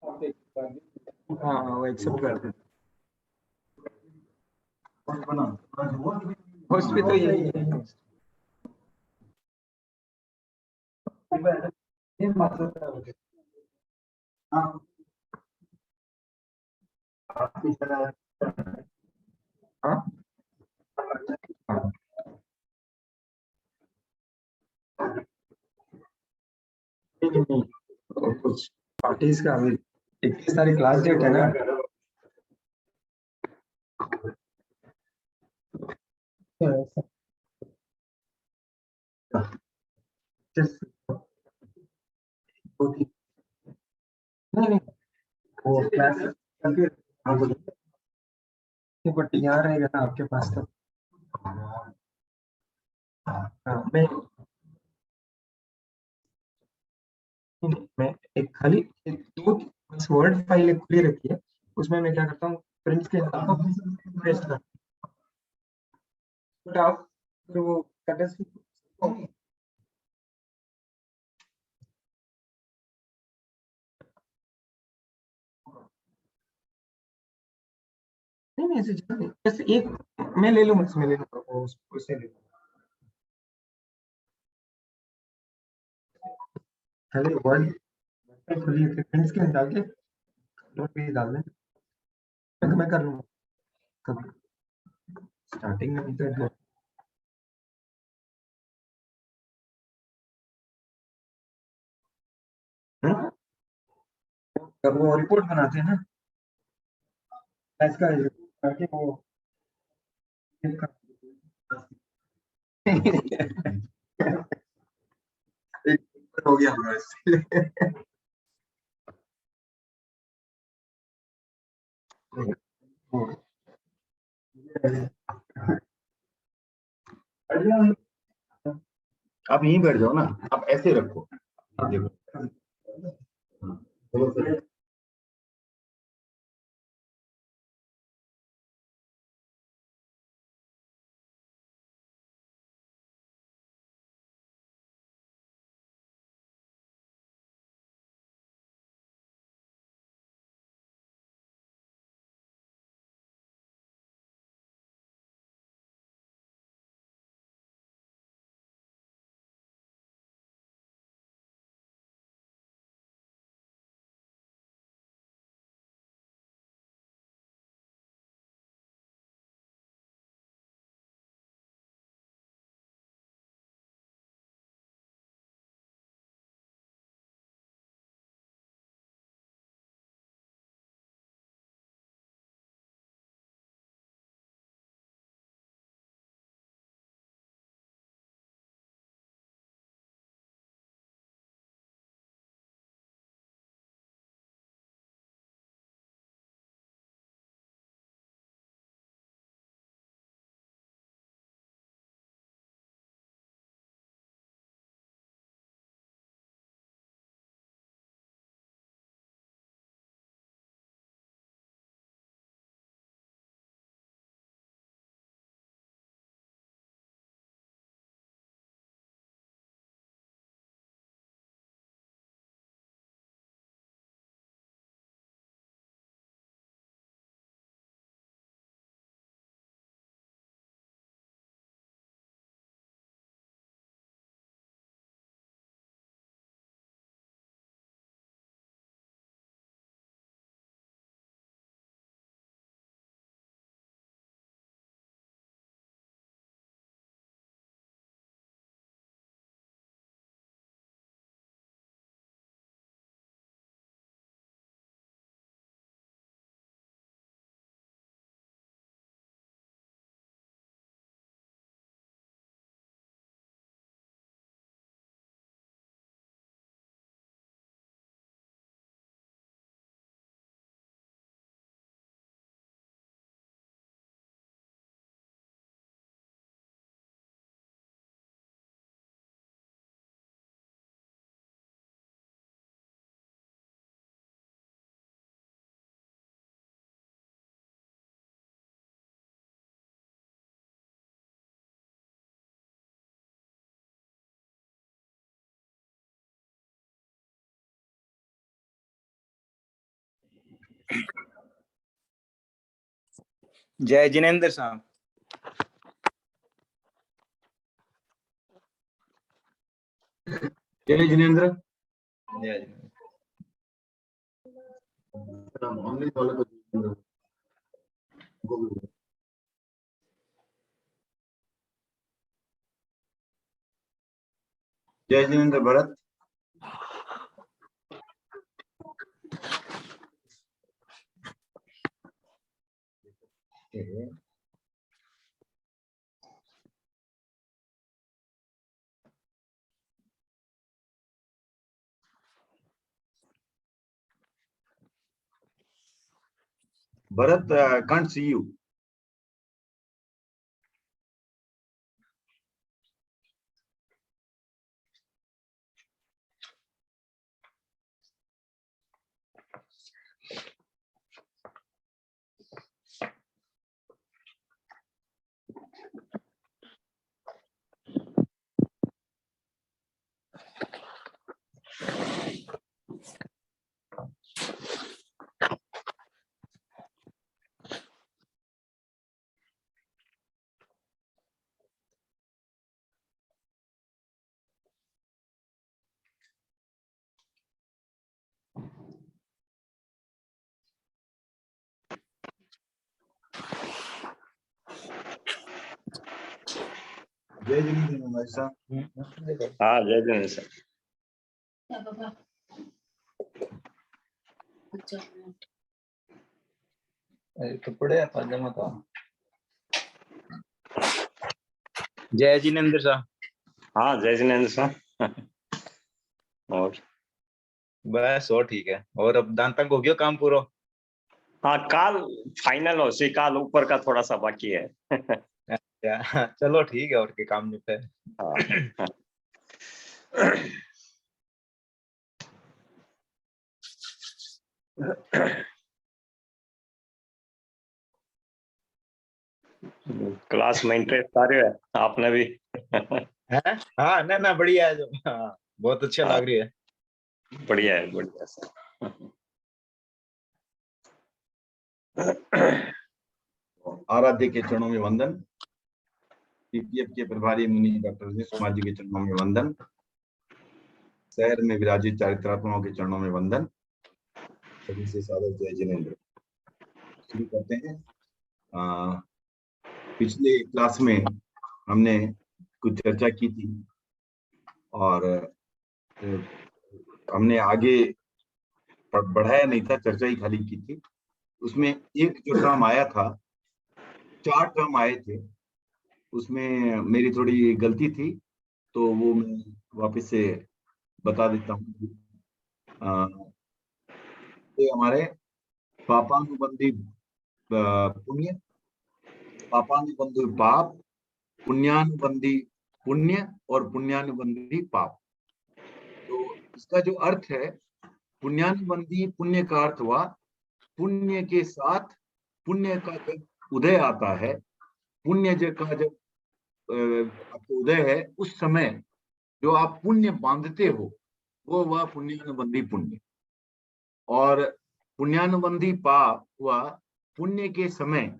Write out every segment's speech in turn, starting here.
हाँ वो एक्सेप्ट कर देते। होस्ट भी तो यही है। हाँ हाँ। नहीं नहीं नहीं, और कुछ पार्टीज का अभी 21 तारीख लास्ट डेट है ना। Just नहीं नहीं, वो क्लास करके हाँ बोलिए। बट यहाँ रहेगा ना आपके पास तो। हाँ मैं एक खाली एक दो बस वर्ड फाइल एक खुली रहती है, उसमें मैं क्या करता हूँ, प्रिंट के नाम को पेस्ट करता हूँ। आप फिर वो कटर्स नहीं नहीं ऐसे जल्दी बस एक मैं ले लूँ, उसमें ले लूँगा वो उससे ले लूँगा। खाली वर्ड खुली है प्रिंट्स के डाल के नोट पे ही डाल दें। मैं कर लूँगा कभी स्टार्टिंग में नहीं तो। हम्म? तब वो रिपोर्ट बनाते हैं ना, इसका करके वो एक हो गया हमारा इससे। आप यहीं बैठ जाओ ना, आप ऐसे रखो, आप देखो। हाँ। जय जिनेंद्र साहब। जय जिनेंद्र। जय जिनेंद्र। जय Jinendra Bharat. Bharat, can't see you. जय जिनेंद्र भाई साहब। हाँ जय जिनेंद्र सर। कपड़े पाजामा था। जय जिनेंद्र साहब। हाँ जय जिनेंद्र सर। और बस और ठीक है। और अब दान तक हो गया काम पूरा? हाँ काल फाइनल हो सी, काल ऊपर का थोड़ा सा बाकी है। चलो ठीक है, और के काम निपटे। हाँ। क्लास में इंटरेस्ट आ रहा है आपने भी? है? हाँ ना ना बढ़िया है जो। हाँ, बहुत अच्छा हाँ, लग रही है। बढ़िया है, बढ़िया सर। आराध्य के चरणों में वंदन। पीपीएफ के प्रभारी मुनि डॉक्टर रजनीश कुमार जी के चरणों में वंदन। शहर में विराजित चारित्रात्माओं के चरणों में वंदन। सभी से सादर जय जिनेंद्र। शुरू करते हैं। पिछले क्लास में हमने कुछ चर्चा की थी और हमने आगे बढ़ाया नहीं था, चर्चा ही खाली की थी। उसमें एक जो टर्म आया था, 4 टर्म आए थे, उसमें मेरी थोड़ी गलती थी, तो वो मैं वापस से बता देता हूँ। ये हमारे पापानुबंधी पुण्य, पापानुबंधी पाप, पुण्यानुबंधी पुण्य और पुण्यानुबंधी पाप। तो इसका जो अर्थ है, पुण्यानुबंधी पुण्य का अर्थ हुआ पुण्य के साथ पुण्य का जब उदय आता है, पुण्य का जब आपको उदय है, उस समय जो आप पुण्य बांधते हो वो हुआ पुण्यानुबंधी पुण्य। और पुण्यानुबंधी पाप हुआ पुण्य के समय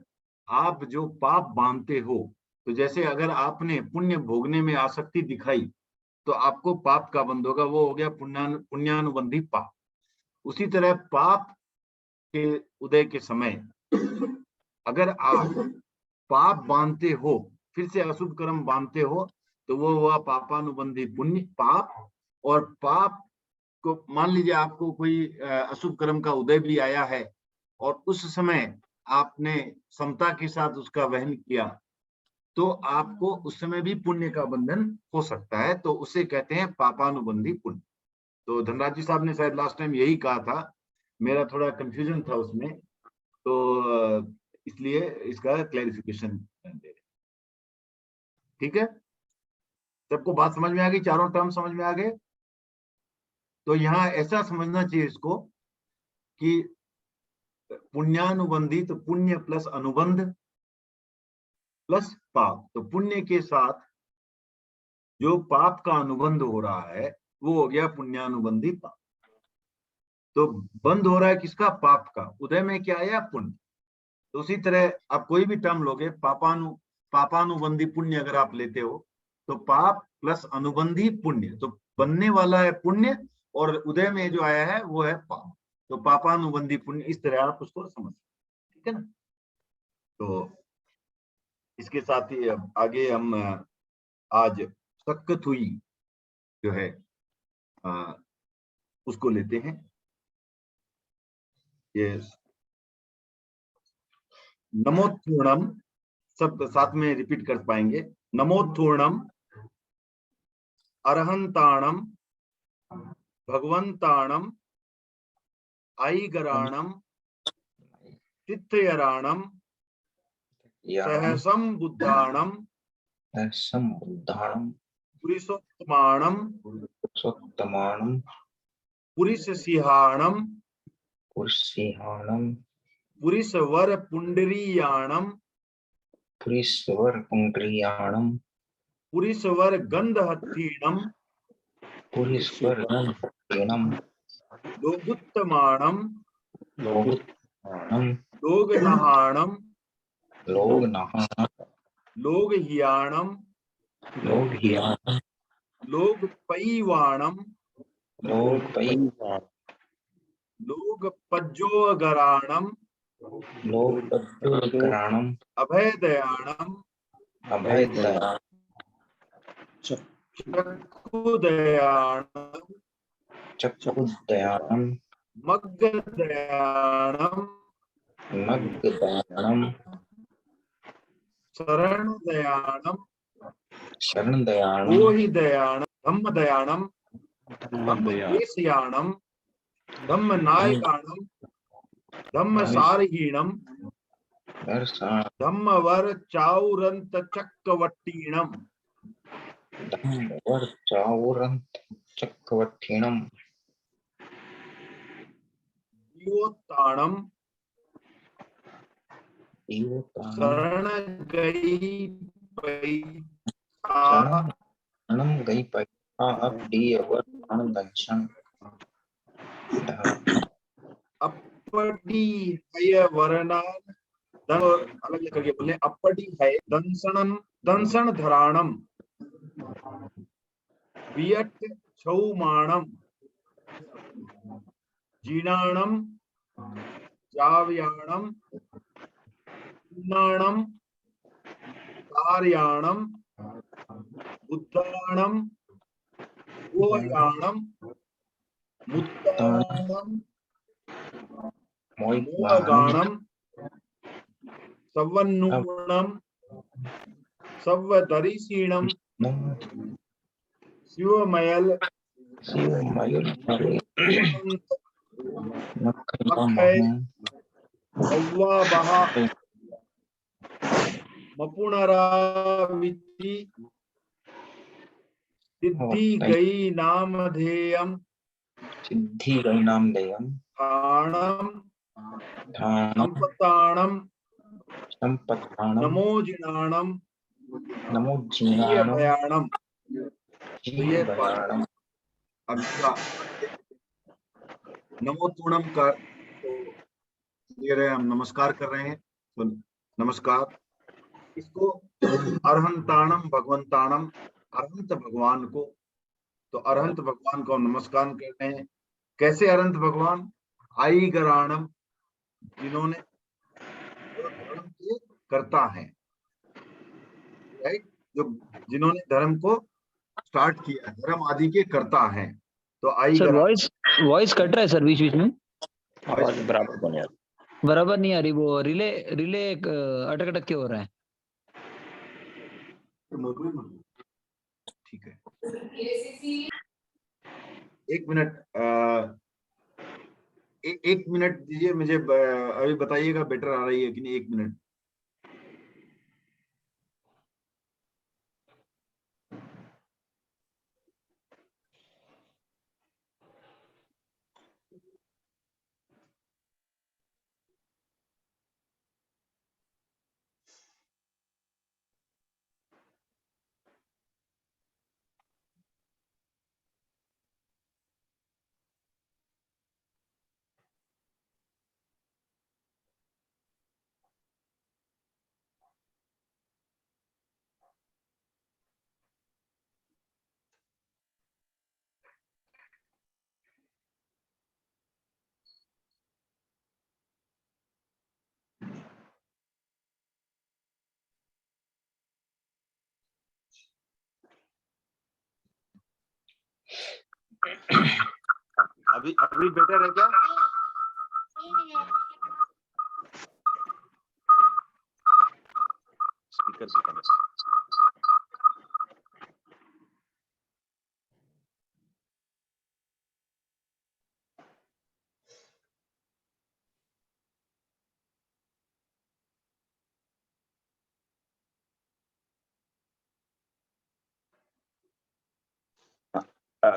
आप जो पाप बांधते हो। तो जैसे अगर आपने पुण्य भोगने में आसक्ति दिखाई तो आपको पाप का बंध होगा, वो हो गया पुण्यानुबंधी पाप। उसी तरह पाप के उदय के समय अगर आप पाप बांधते हो, फिर से अशुभ कर्म बांधते हो, तो वो हुआ पापानुबंधी पुण्य पाप। और पाप को मान लीजिए आपको कोई अशुभ कर्म का उदय भी आया है और उस समय आपने समता के साथ उसका वहन किया, तो आपको उस समय भी पुण्य का बंधन हो सकता है, तो उसे कहते हैं पापानुबंधी पुण्य। तो धनराज जी साहब ने शायद लास्ट टाइम यही कहा था, मेरा थोड़ा कंफ्यूजन था उसमें, तो इसलिए इसका क्लैरिफिकेशन दे रहे। ठीक है, सबको बात समझ में आ गई? चारों टर्म समझ में आ गए? तो यहाँ ऐसा समझना चाहिए इसको कि पुण्यानुबंधी तो पुण्य प्लस अनुबंध प्लस पाप। तो पुण्य के साथ जो पाप का अनुबंध हो रहा है वो हो गया पुण्यानुबंधी पाप। तो बंद हो रहा है किसका? पाप का। उदय में क्या आया? पुण्य। तो उसी तरह आप कोई भी टर्म लोगे, पापानुबंधी पुण्य अगर आप लेते हो तो पाप प्लस अनुबंधी पुण्य, तो बनने वाला है पुण्य और उदय में जो आया है वो है पाप। तो पापानुबंधी पुण्य, इस तरह आप उसको समझ, ठीक है ना। तो इसके साथ ही अब आगे हम आज सक्कत हुई जो है उसको लेते हैं। ये नमोत्थूर्णम, सब साथ में रिपीट कर पाएंगे। नमोत्थूर्णम अरहंताणम भगवंताणम आईगराणम तीर्थयराणम सहसम बुद्धाणम बुद्धाणम पुरुषोत्तमाणम पुरुषोत्तमाणम पुरुषसिंहाणम पुरुषसिंहाणम पुरुषवर पुंडरीयाणम पुरीश्वर पुंड्रियाणम पुरुषवर गंधहत्थीणम पुरीश्वर गणपतीणम लोगुत्तमाणम लोगुत्तमाणम लोगनहाणम लोगनहाणम लोगहियाणम लोगहियाणम लोगपैवाणम लोगपैवाणम लोगपज्जोगराणम लोगपज्जोगराणम अभयदयाणम अभयदयाणम चक्षुदयाणम चक्षुदयाणम मग्गदयाणम मग्गदयाणम शरणदयाणम शरणदयाणम गोहिदयाणम धम्मदयाणम धम्मदेशयाणम धम्मनायकाणम धम्मसारहीणम धम्मवर चाउरंत चक्रवट्टीणम धम्मवर चाउरंत चक्रवट्टीणम दिवोत्ताणम शरण गई शरणम गई पैसा अब दियवर दक्षिण अपटी है वरनान, अलग करके बोले, अपटी है दंसनम दंसन धराणम वियट छौमाणम जीर्णाणम जाव्याणम पुन्नाणम कार्याणम बुद्धाणम गोयाणम मुत्ताणम मोहगाणम सवन्नूणम सव्वदरिसीणम शिवमयल मक्खय अव्वाबहा मपुनराविति सिद्धि गई नामधेयम सिद्धि गई नामधेयम थाणम संपत्ताणम संपत्ताणम नमोजिनाणम नमोजिनाणम भयाणम। भयाणम। नमोतूणम का ले रहे हैं हम, नमस्कार कर रहे हैं, तो नमस्कार। इसको अरहंताणम भगवंताणम, अरहंत भगवान को, तो अरहंत भगवान को हम नमस्कार कर रहे हैं। कैसे अरहंत भगवान? आई गराणम, जिन्होंने धर्म के करता है, राइट, जो जिन्होंने धर्म को स्टार्ट किया, धर्म आदि के करता है। तो आई सर वॉइस कट रहा है सर बीच बीच में, आवाज बराबर बने यार। बराबर नहीं आ रही, वो रिले रिले अटक अटक के हो रहा है। ठीक है, एक मिनट, एक मिनट दीजिए मुझे, अभी बताइएगा बेटर आ रही है कि नहीं। एक मिनट। अभी अभी बेटर है क्या? स्पीकर से कनेक्ट।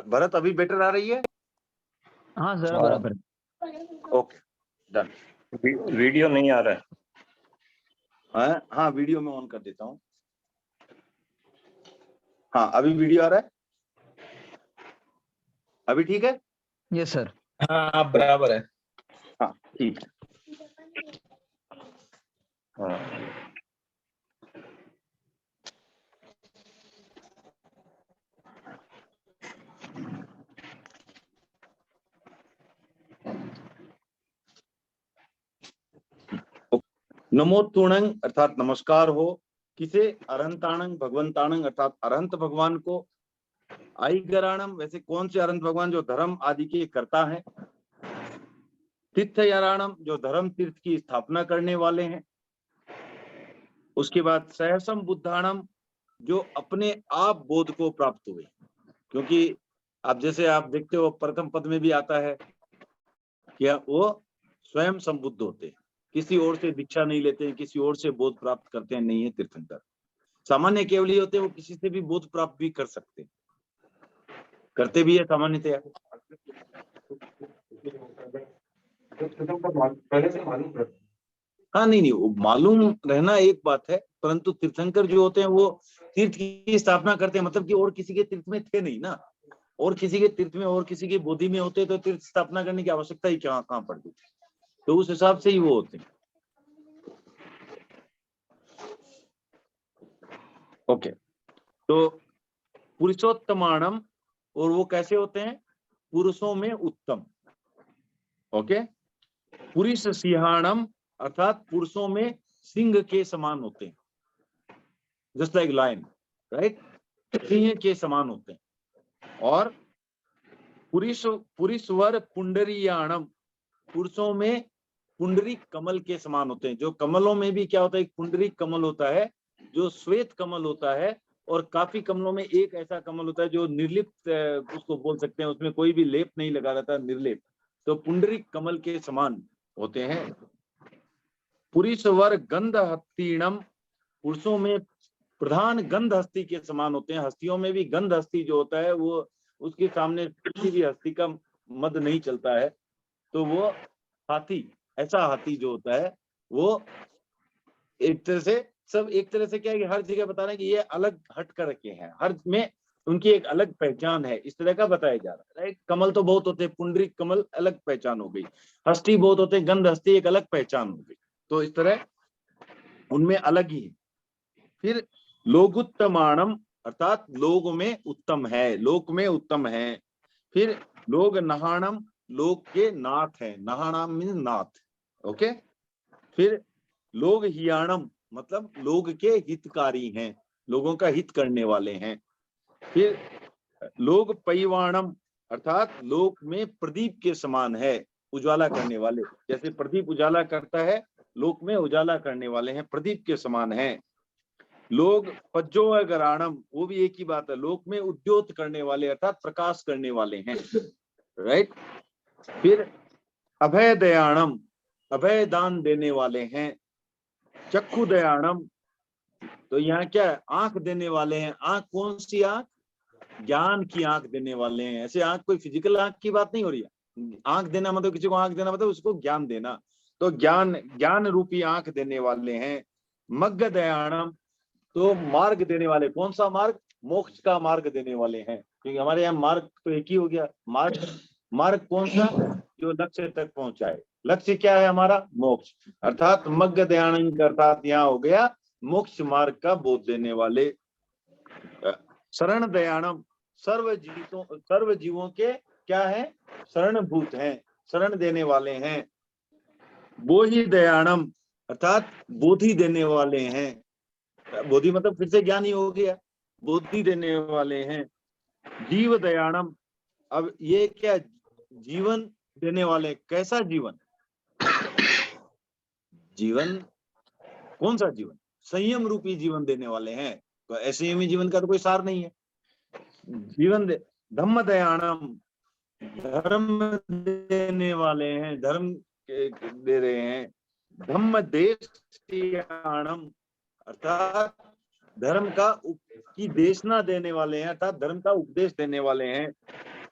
भरत अभी बेटर आ रही है? हाँ सर बराबर। Okay done. वीडियो नहीं आ रहा है। हाँ वीडियो में ऑन कर देता हूँ। हाँ अभी वीडियो आ रहा है, अभी ठीक है? Yes sir. हाँ बराबर है। हाँ ठीक है। हाँ। नमोतुणंग अर्थात नमस्कार हो किसे? अरहंताणंग भगवंताणंग अर्थात अरहंत भगवान को। आईगराणम वैसे कौन से अरहंत भगवान? जो धर्म आदि के करता है। तीर्थयाराणम जो धर्म तीर्थ की स्थापना करने वाले हैं। उसके बाद सहसम बुद्धाणम जो अपने आप बोध को प्राप्त हुए, क्योंकि आप जैसे आप देखते हो प्रथम पद में भी आता है कि वो स्वयं संबुद्ध होते हैं, किसी और से दीक्षा नहीं लेते हैं, किसी और से बोध प्राप्त करते हैं, नहीं है तीर्थंकर। सामान्य केवली होते हैं, वो किसी से भी बोध प्राप्त भी कर सकते हैं, करते भी है सामान्यतया। पहले से मालूम रहता है। हाँ नहीं वो मालूम रहना एक बात है, परंतु तीर्थंकर जो होते हैं वो तीर्थ की स्थापना करते हैं, मतलब कि और किसी के तीर्थ में थे नहीं ना, और किसी के तीर्थ में और किसी की बोधि में होते तो तीर्थ स्थापना करने की आवश्यकता ही कहाँ पड़ती, तो उस हिसाब से ही वो होते हैं। ओके, तो पुरुषोत्तमाणम, और वो कैसे होते हैं? पुरुषों में उत्तम। ओके, पुरुष सिंहाणम अर्थात पुरुषों में सिंह के समान होते हैं, जस्ट लाइक लायन, राइट, सिंह के समान होते हैं। और पुरुषवर पुंडरीयाणम, पुरुषों में पुंडरी कमल के समान होते हैं। जो कमलों में भी क्या होता है? एक पुंडरी कमल होता है जो श्वेत कमल होता है, और काफी कमलों में एक ऐसा कमल होता है जो निर्लिप्त, उसको बोल सकते हैं, उसमें कोई भी लेप नहीं लगा रहता, निर्लेप, तो पुंडरी कमल के समान होते हैं। पुरुषवर गंध हस्तीणम, पुरुषों में प्रधान गंध हस्ती के समान होते हैं। हस्तियों में भी गंध हस्ती जो होता है वो, उसके सामने किसी भी हस्ती का मद नहीं चलता है, तो वो हाथी, ऐसा हाथी जो होता है वो एक तरह से, सब एक तरह से क्या है कि हर जगह बता रहे हैं कि ये अलग हट कर रखे हैं, हर में उनकी एक अलग पहचान है, इस तरह का बताया जा रहा है, राइट। कमल तो बहुत होते हैं, पुंडरीक कमल अलग पहचान हो गई, हस्ती बहुत होते हैं, गंध हस्ती एक अलग पहचान हो गई, तो इस तरह उनमें अलग ही है। फिर लोगुत्तमाणम अर्थात लोग में उत्तम है, लोक में उत्तम है। फिर लोग नहाणम, लोक के नाथ है, नहाणम मीन्स नाथ, ओके। फिर लोग हियाणम मतलब लोग के हितकारी हैं, लोगों का हित करने वाले हैं। फिर लोग पैवाणम अर्थात लोक में प्रदीप के समान है, उजाला करने वाले, जैसे प्रदीप उजाला करता है, लोक में उजाला करने वाले हैं, प्रदीप के समान हैं। लोग पज्जोगराणम, वो भी एक ही बात है, लोक में उद्योत करने वाले अर्थात प्रकाश करने वाले हैं, राइट। फिर अभय दयाणम, अभय दान देने वाले हैं। चक्षु दयाणम, तो यहाँ क्या है? आंख देने वाले हैं। आंख कौन सी आंख? ज्ञान की आंख देने वाले हैं। ऐसे आंख कोई फिजिकल आंख की बात नहीं हो रही है, आंख देना मतलब किसी को आंख देना मतलब उसको ज्ञान देना, तो ज्ञान रूपी आंख देने वाले हैं। मग्ग दयाणम, तो मार्ग देने वाले, कौन सा मार्ग? मोक्ष का मार्ग देने वाले हैं, क्योंकि हमारे यहाँ मार्ग तो एक ही हो गया, मार्ग कौन सा? जो लक्ष्य तक पहुंचाए। लक्ष्य क्या है हमारा? मोक्ष, अर्थात मग्ग दयानंद अर्थात यहाँ हो गया मोक्ष मार्ग का बोध देने वाले। शरण दयाणम, सर्व जीवों के क्या है? शरणभूत हैं, शरण देने वाले हैं। बोधि दयाणम अर्थात बोधि देने वाले हैं, बोधि मतलब फिर से ज्ञानी हो गया, बोधि देने वाले हैं। जीव दयाणम, अब ये क्या जीवन देने वाले, कैसा जीवन? जीवन कौन सा जीवन? संयम रूपी जीवन देने वाले हैं। तो असंयमी जीवन का तो कोई सार नहीं है। जीवन दे, धम्म दयाणम, धर्म देने वाले हैं, धर्म दे रहे हैं। धम्म देशयाणम, अर्थात धर्म की देशना देने वाले हैं, अर्थात धर्म का उपदेश देने वाले हैं।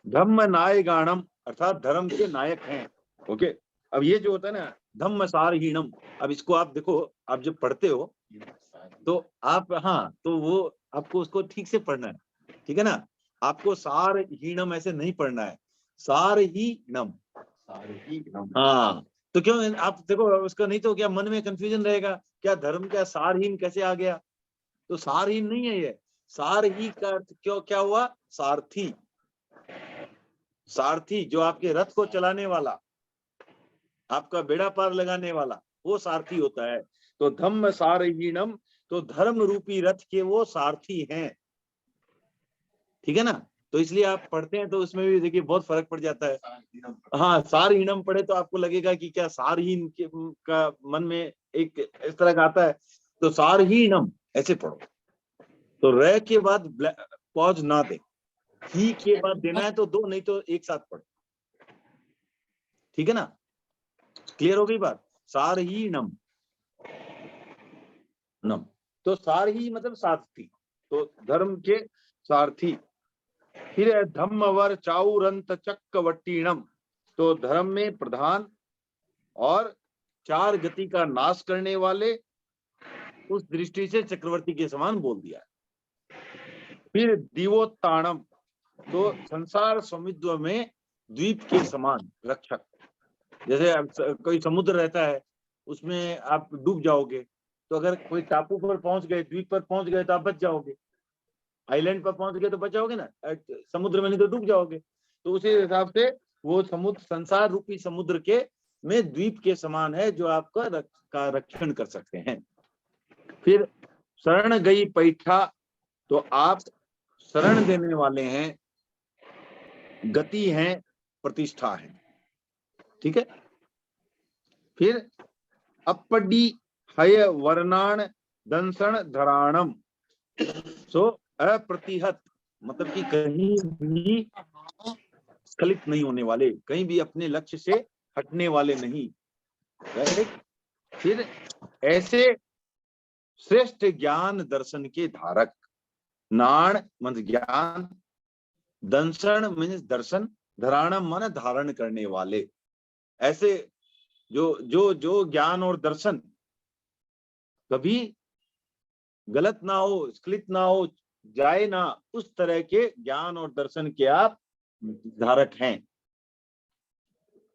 धम्म नायगाणम, अर्थात धर्म के नायक हैं। ओके, अब ये जो होता है ना धम्म सारहीणम, अब इसको आप देखो, आप जब पढ़ते हो तो आप, हाँ, तो वो आपको उसको ठीक से पढ़ना है, ठीक है ना। आपको सारहीणम ऐसे नहीं पढ़ना है, सारहीणम। हाँ, तो क्यों आप देखो उसका, नहीं तो क्या मन में कंफ्यूजन रहेगा, क्या धर्म क्या सारहीन कैसे आ गया? तो सारहीन नहीं है ये, सारही का अर्थ क्यों क्या हुआ? सारथी। सारथी जो आपके रथ को चलाने वाला, आपका बेड़ा पार लगाने वाला, वो सारथी होता है। तो धम्म सारहीणम, तो धर्म रूपी रथ के वो सारथी हैं, ठीक है ना। तो इसलिए आप पढ़ते हैं तो उसमें भी देखिए बहुत फर्क पड़ जाता है। हाँ, सारहीणम पढ़े तो आपको लगेगा कि क्या सारहीन का मन में एक इस तरह का आता है, तो सारहीणम ऐसे पढ़ो। तो र के बाद पॉज ना दे, ही के बाद देना है तो दो, नहीं तो एक साथ पढ़ो, ठीक है ना। क्लियर हो गई बात? सारहीणम, नम, तो सारही मतलब सारथी, तो धर्म के सारथी। फिर है धम्मवर चाउरंत चक्रवट्टीणम, तो धर्म में प्रधान और चार गति का नाश करने वाले, उस दृष्टि से चक्रवर्ती के समान बोल दिया। फिर दिवोत्ताणम, तो संसार समुद्र में द्वीप के समान रक्षक। जैसे कोई समुद्र रहता है, उसमें आप डूब जाओगे, तो अगर कोई टापू पर पहुंच गए, द्वीप पर पहुंच गए, तो आप बच जाओगे। आइलैंड पर पहुंच गए तो बच जाओगे ना, समुद्र में नहीं तो डूब जाओगे। तो उसी हिसाब से वो समुद्र, संसार रूपी समुद्र के में द्वीप के समान है, जो आपका रक्षण कर सकते हैं। फिर शरण गई पैठा, तो आप शरण देने वाले हैं, गति हैं, प्रतिष्ठा है, ठीक है। फिर अपडी हय वर्णाण दंसण धराणम, सो अप्रतिहत, मतलब कि कहीं भी स्खलित नहीं होने वाले, कहीं भी अपने लक्ष्य से हटने वाले नहीं, राइट। फिर ऐसे श्रेष्ठ ज्ञान दर्शन के धारक, नाण मन ज्ञान, दंसण मीन्स दर्शन, धराणम मन धारण करने वाले, ऐसे जो जो जो ज्ञान और दर्शन कभी गलत ना हो, स्खलित ना हो, जाए ना, उस तरह के ज्ञान और दर्शन के आप धारक हैं।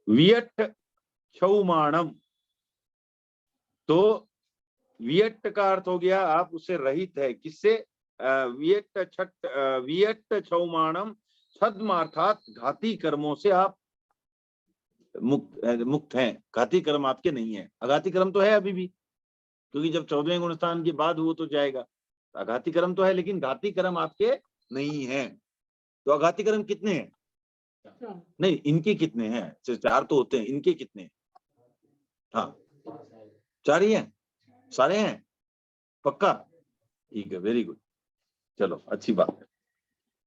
वियट क्षौमाणम, तो वियट का अर्थ हो गया आप उससे रहित है, किससे? वियट क्षौमाणम छद्मार्थात, घाती कर्मों से आप मुक्त हैं, घाती कर्म आपके नहीं है। अघाती कर्म तो है अभी भी, क्योंकि जब 14वें गुणस्थान के बाद वो तो जाएगा, अघाती कर्म तो है, लेकिन घाती कर्म आपके नहीं है। तो अघाती कर्म कितने हैं? नहीं, इनके कितने हैं? सिर्फ 4 तो होते हैं, इनके कितने हैं? हाँ, 4 ही हैं, सारे हैं, पक्का? ठीक है, वेरी गुड, चलो अच्छी बात है।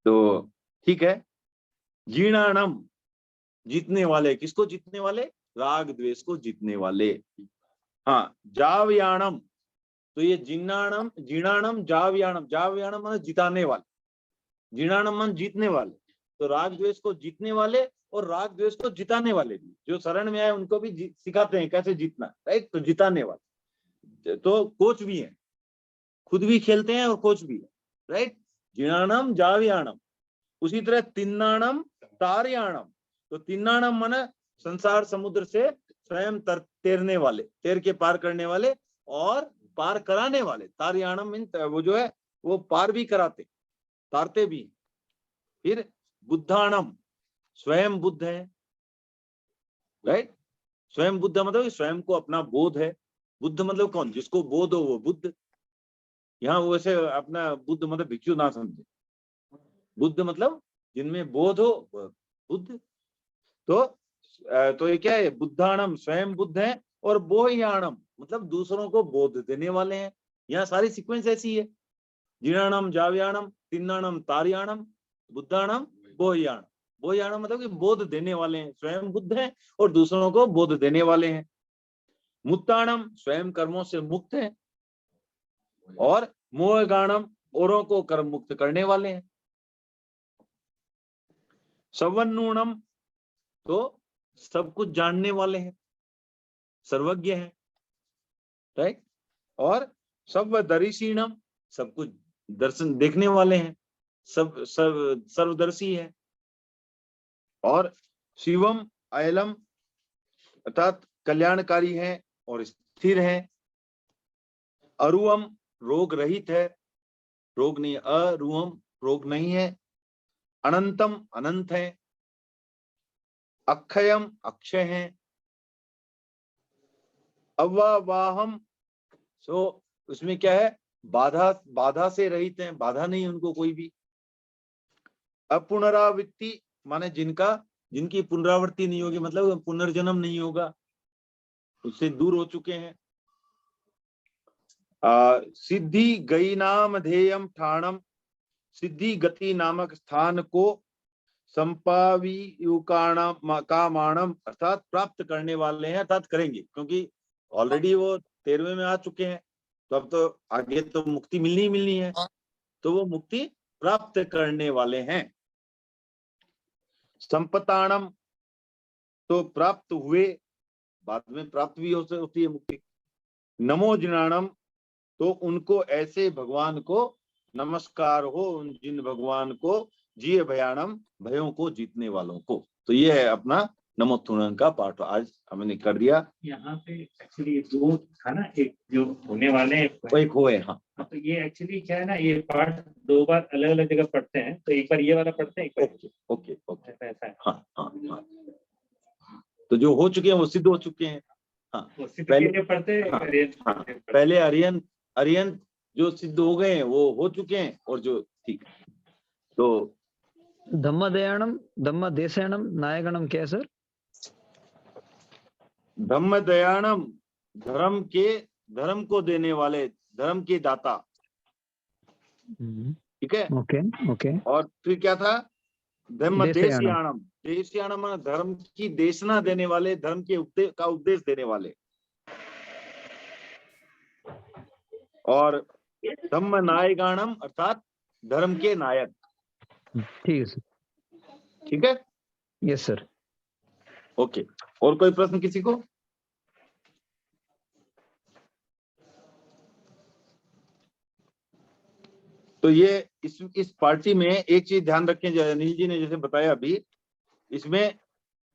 तो ठीक है, जीर्णाणम, जीतने वाले, किसको जीतने वाले? राग द्वेष को जीतने वाले। हाँ, जावयाणम, तो ये जीर्णाणम, जीर्णाणम, जावयाणम, जावयाणम मतलब जिताने वाले, जीर्णाणम मन जीतने वाले, तो राग द्वेष को जीतने वाले और राग द्वेष को जिताने वाले भी, जो शरण में आए उनको भी सिखाते हैं कैसे जीतना, राइट। तो जिताने वाले, तो कोच भी है, खुद भी खेलते हैं और कोच भी है, राइट। जीर्णाणम जावयाणम। उसी तरह तिन्नाणम तारयाणम, तो तिन्नाणम मन संसार समुद्र से स्वयं तैरने वाले, तैर के पार करने वाले और पार कराने वाले। तारयाणम मीन वो जो है वो पार भी कराते, तारते भी। फिर बुद्धाणम, स्वयं बुद्ध है, राइट। स्वयं बुद्ध मतलब स्वयं को अपना बोध है। बुद्ध मतलब कौन? जिसको बोध हो वो बुद्ध। यहाँ वैसे अपना बुद्ध मतलब भिक्षु ना समझे, बुद्ध मतलब जिनमें बोध हो, बुद्ध। तो ये क्या है, बुद्धाणम स्वयं बुद्ध है, और बोह्याणम मतलब दूसरों को बोध देने वाले हैं। यहाँ सारी सीक्वेंस ऐसी है, जिणाणम जाव्याणम तिन्नाणम तार्याणम बुद्धाणम बोह्याणम। बोह्याणम मतलब कि बोध देने वाले हैं, स्वयं बुद्ध हैं और दूसरों को बोध देने वाले हैं। मुक्ताणम स्वयं कर्मों से मुक्त है, और मोहगाणम औरों को कर्म मुक्त करने वाले हैं। सवन्नूणम तो सब कुछ जानने वाले हैं, सर्वज्ञ हैं, राइट। और सर्वदर्शीणम सब कुछ दर्शन देखने वाले हैं, सब सर्वदर्शी है। और शिवम अयलम अर्थात कल्याणकारी है और स्थिर है। अरुवम रोग रहित है, रोग नहीं, अरुवम रोग नहीं है। अनंतम अनंत है। अक्षयम अक्षय है। अव्वावाहम सो उसमें क्या है, बाधा से रहित है, बाधा नहीं उनको कोई भी। अपुनरावृत्ति माने जिनकी पुनरावृत्ति नहीं होगी, मतलब पुनर्जन्म नहीं होगा, उससे दूर हो चुके हैं। सिद्धि गई नाम ध्येयम ठाणम सिद्धि गति नामक स्थान को संपावियुकामाणम अर्थात प्राप्त करने वाले हैं, अर्थात करेंगे, क्योंकि ऑलरेडी वो 13वें में आ चुके हैं, तो अब तो आगे तो मुक्ति मिलनी ही मिलनी है, तो वो मुक्ति प्राप्त करने वाले हैं। संपताणम तो प्राप्त हुए, बाद में प्राप्त भी होती है मुक्ति। नमो जिनाणम तो उनको ऐसे भगवान को नमस्कार हो, जिन भगवान को जिये भयाणम भयों को जीतने वालों को। तो ये है अपना नमोत्थुणन का पाठ, आज हमने कर दिया। यहाँ पे एक्चुअली दो था ना, एक जो होने वाले एक हुए, हाँ। तो ये एक्चुअली क्या है ना, ये पाठ दो बार अलग अलग जगह पढ़ते हैं, तो एक बार ये वाला पढ़ते हैं, एक बार ओके ऐसा है। हाँ हाँ हाँ। तो जो हो चुके हैं वो सिद्ध हो चुके हैं। हाँ पहले पढ़ते हैं, हाँ, पहले अरियन जो सिद्ध हो गए हैं वो हो चुके हैं, और जो ठीक। तो धम्मदयाणम धम्मदेशाणम नायगणम क्या है सर? धम्मदयाणम धर्म को देने वाले, धर्म के दाता, ठीक है। ओके। और फिर क्या था, देशयाणम देशयाणम धर्म की देशना देने वाले, धर्म के उपदेश देने वाले। और धम्म नायगाणम अर्थात धर्म के नायक। ठीक है सर। ठीक है, यस सर। ओके। और कोई प्रश्न किसी को? तो ये इस पार्टी में एक चीज ध्यान रखें, अनिल जी ने जैसे बताया अभी, इसमें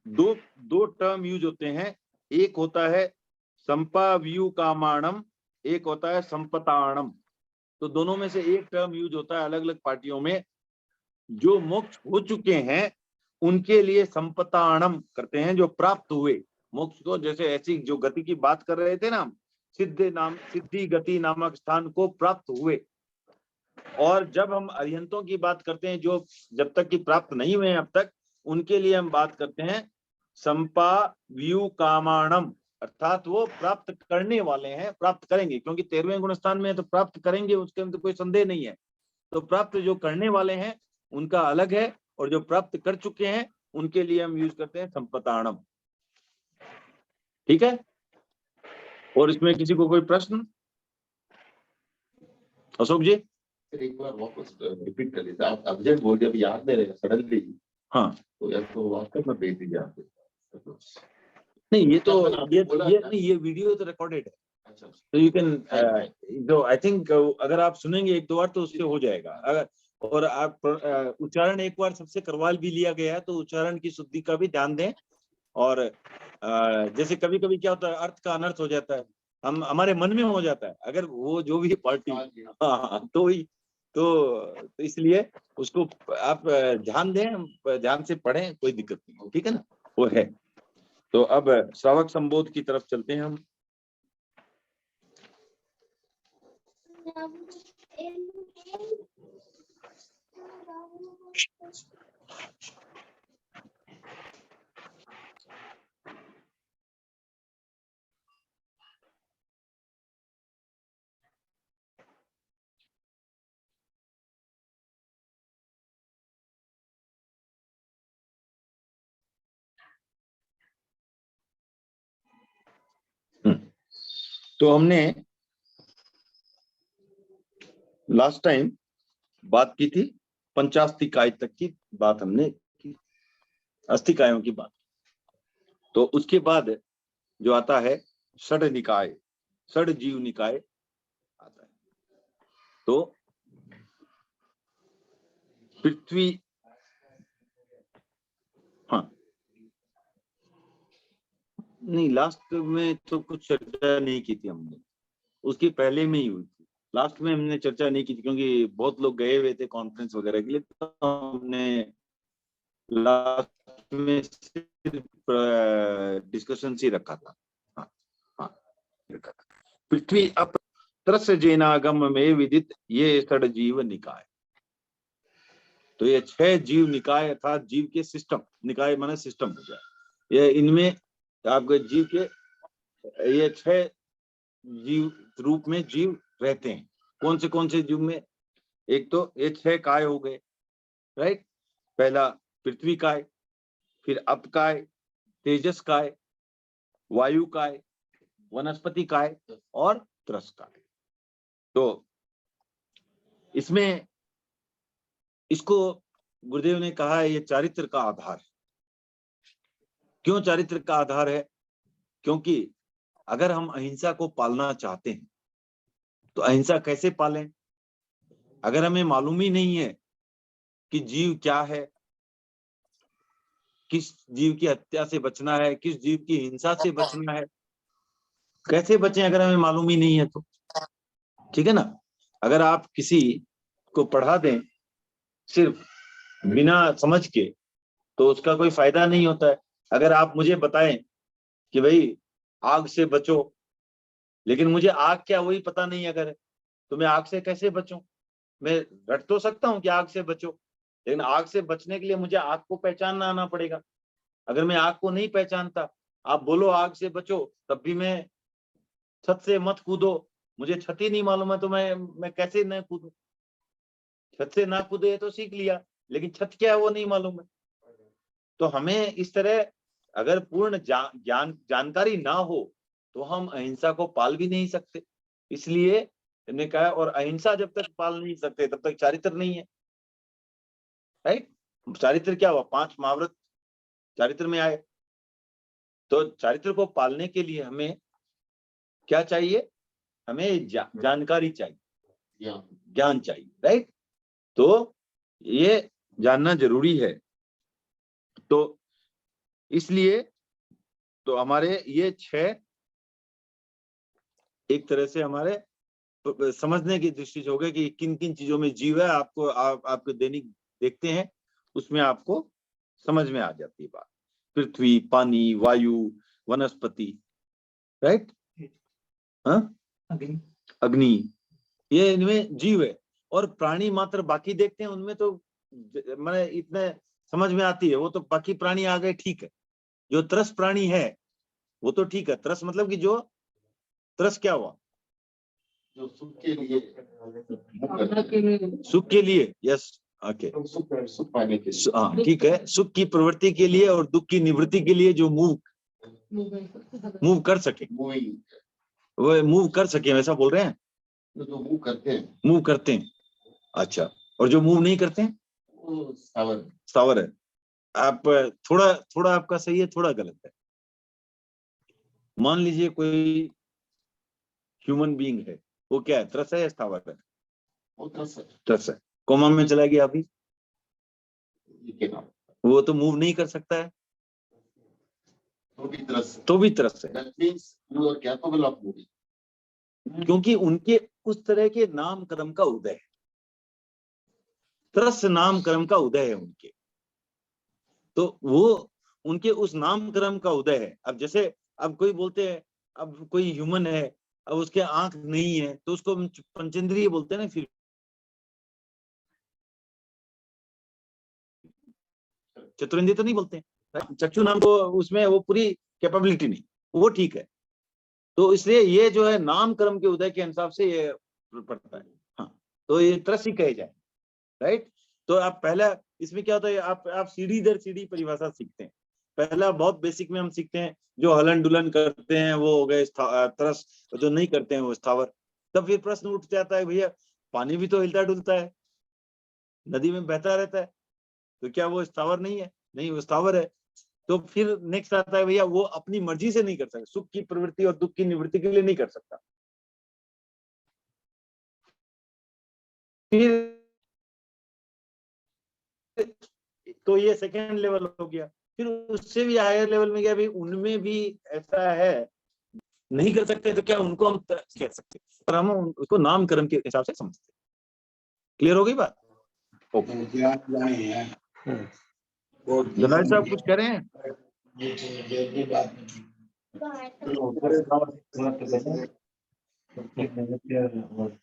दो टर्म यूज होते हैं। एक होता है संपाव्युकामाणम, एक होता है संपताणम। तो दोनों में से एक टर्म यूज होता है अलग अलग पार्टियों में। जो मोक्ष हो चुके हैं उनके लिए संपताणम करते हैं, जो प्राप्त हुए मोक्ष को, जैसे ऐसी जो गति की बात कर रहे थे ना, सिद्धि गति नामक स्थान को प्राप्त हुए। और जब हम अरिहंतों की बात करते हैं जो जब तक की प्राप्त नहीं हुए हैं अब तक, उनके लिए हम बात करते हैं संपाव्युकामाणम, अर्थात वो प्राप्त करने वाले हैं, प्राप्त करेंगे, क्योंकि 13वें गुण स्थान में है तो प्राप्त करेंगे, उसके अंदर कोई संदेह नहीं है। तो प्राप्त जो करने वाले हैं उनका अलग है, और जो प्राप्त कर चुके हैं उनके लिए हम यूज करते हैं संपताणम। ठीक है। और इसमें किसी को कोई प्रश्न? अशोक जी एक बार वापस रिपीट कर लीजिए, आप अब्जेक्ट बोल दिया, याद नहीं रहेगा सडनली। हाँ, तो या तो वापस में भेज दीजिए आप। नहीं ये तो ये वीडियो तो रिकॉर्डेड है, अच्छा, तो यू कैन जो आई थिंक अगर आप सुनेंगे एक दो बार तो उससे हो जाएगा। अगर और आप उच्चारण एक बार सबसे करवा भी लिया गया है, तो उच्चारण की शुद्धि का भी ध्यान दें। और जैसे कभी कभी क्या होता है, अर्थ का अनर्थ हो जाता है, हमारे मन में हो जाता है, अगर वो जो भी पार्टी हाँ तो इसलिए उसको आप ध्यान दें, ध्यान से पढ़ें, कोई दिक्कत नहीं, ठीक है ना, वो है। तो अब श्रावक संबोध की तरफ चलते हैं हम। तो हमने लास्ट टाइम बात की थी पंचास्तिकाय तक की बात हमने की, अस्तिकायों की बात। तो उसके बाद जो आता है षड निकाय, षड जीव निकाय आता है। तो पृथ्वी, हाँ नहीं लास्ट में तो कुछ चर्चा नहीं की थी हमने, उसकी पहले में ही हुई थी। लास्ट में हमने चर्चा नहीं की थी क्योंकि बहुत लोग गए हुए थे कॉन्फ्रेंस वगैरह के लिए, तो हमने लास्ट में सिर्फ डिस्कशन ही रखा था। हाँ हाँ पृथ्वी अप त्रस जेनागम में विदित ये षड जीव निकाय। तो ये 6 जीव निकाय अर्थात जीव के सिस्टम, निकाय माने सिस्टम हो जाए, ये इनमें आपके जीव के ये 6 जीव रूप में जीव रहते हैं। कौन से जीव में? एक तो ये 6 काय हो गए, राइट। पहला पृथ्वी काय, फिर अप काय, तेजस काय, वायु काय, वनस्पति काय और त्रस काय। तो इसमें इसको गुरुदेव ने कहा है ये चारित्र का आधार है। क्यों चारित्र का आधार है? क्योंकि अगर हम अहिंसा को पालना चाहते हैं तो अहिंसा कैसे पालें? अगर हमें मालूम ही नहीं है कि जीव क्या है, किस जीव की हत्या से बचना है, किस जीव की हिंसा से बचना है, कैसे बचें अगर हमें मालूम ही नहीं है तो? ठीक है ना। अगर आप किसी को पढ़ा दें सिर्फ बिना समझ के तो उसका कोई फायदा नहीं होता है। अगर आप मुझे बताएं कि भाई आग से बचो, लेकिन मुझे आग क्या वही पता नहीं अगर है, तो मैं आग से कैसे बचूं? मैं रट तो सकता हूं कि आग से बचो, लेकिन आग से बचने के लिए मुझे आग को पहचानना आना पड़ेगा। अगर मैं आग को नहीं पहचानता, आप बोलो आग से बचो, तब भी मैं छत से मत कूदो, मुझे छत ही नहीं मालूम है तो मैं कैसे न कूदूं? छत से ना कूदे तो सीख लिया, लेकिन छत क्या है वो नहीं मालूम है। तो हमें इस तरह अगर पूर्ण जानकारी ना हो तो हम अहिंसा को पाल भी नहीं सकते। इसलिए हमने कहा, और अहिंसा जब तक पाल नहीं सकते तब तक चारित्र नहीं है, राइट। चारित्र क्या हुआ? 5 महाव्रत चारित्र में आए। तो चारित्र को पालने के लिए हमें क्या चाहिए? हमें जानकारी चाहिए, ज्ञान चाहिए, राइट। तो ये जानना जरूरी है। तो इसलिए तो हमारे ये 6 एक तरह से हमारे समझने की दृष्टि से हो गए कि किन किन चीजों में जीव है। आपको आपके दैनिक देखते हैं उसमें आपको समझ में आ जाती है बात। पृथ्वी, पानी, वायु, वनस्पति, राइट, हाँ, अग्नि, ये इनमें जीव है। और प्राणी मात्र बाकी देखते हैं उनमें तो मैंने इतने समझ में आती है, वो तो बाकी प्राणी आ गए, ठीक है। जो त्रस प्राणी है वो तो ठीक है। त्रस मतलब कि जो त्रस क्या हुआ? जो सुख के लिए, सुख के लिए, यस, ओके, सुख पाने के लिए, हाँ ठीक है। सुख की प्रवृत्ति के लिए और दुख की निवृत्ति के लिए जो मूव कर सके, वो मूव कर सके, वैसा बोल रहे हैं। जो मूव करते हैं, मूव करते हैं, अच्छा। और जो मूव नहीं करते हैं वो सावर सावर है। आप थोड़ा आपका सही है, थोड़ा गलत है। मान लीजिए कोई ह्यूमन बीइंग है, वो क्या है? त्रस है या स्थावर है? वो त्रस है। कोमा में चला गया अभी, वो तो मूव नहीं कर सकता है, तो भी त्रस है। क्योंकि उनके उस तरह के नाम कर्म का उदय है, त्रस नाम कर्म का उदय है उनके, तो वो उनके उस नाम कर्म का उदय है। अब जैसे अब कोई बोलते हैं, अब कोई ह्यूमन है, अब उसके आंख नहीं है तो उसको पंचेंद्रिय बोलते हैं ना। फिर चतुरेंद्रिय तो नहीं बोलते हैं, चक्षु नाम को उसमें वो पूरी कैपेबिलिटी नहीं, वो ठीक है। तो इसलिए ये जो है नाम कर्म के उदय के हिसाब से ये पड़ता है। हाँ, तो ये त्रस ही कहे जाए, राइट। तो आप पहला इसमें क्या होता है, आप सीढ़ी दर सीढ़ी परिभाषा सीखते हैं। पहला बहुत बेसिक में हम सीखते हैं, जो हलन डुलन करते हैं वो हो गए तरस, जो नहीं करते हैं वो स्थावर। तब फिर प्रश्न उठ जाता है, भैया पानी भी तो हिलता डुलता है, नदी में बहता रहता है, तो क्या वो स्थावर नहीं है? नहीं, वो स्थावर है। तो फिर नेक्स्ट आता है, भैया वो अपनी मर्जी से नहीं कर सकता, सुख की प्रवृत्ति और दुख की निवृत्ति के लिए नहीं कर सकता। फिर तो ये सेकेंड लेवल हो गया। फिर उससे भी हायर लेवल में गया, भाई उनमें भी ऐसा है, नहीं कर सकते तो क्या उनको हम कह सकते, पर हम उसको नामकरण के हिसाब से समझते। क्लियर हो गई बात? जनाब साहब कुछ कह रहे हैं?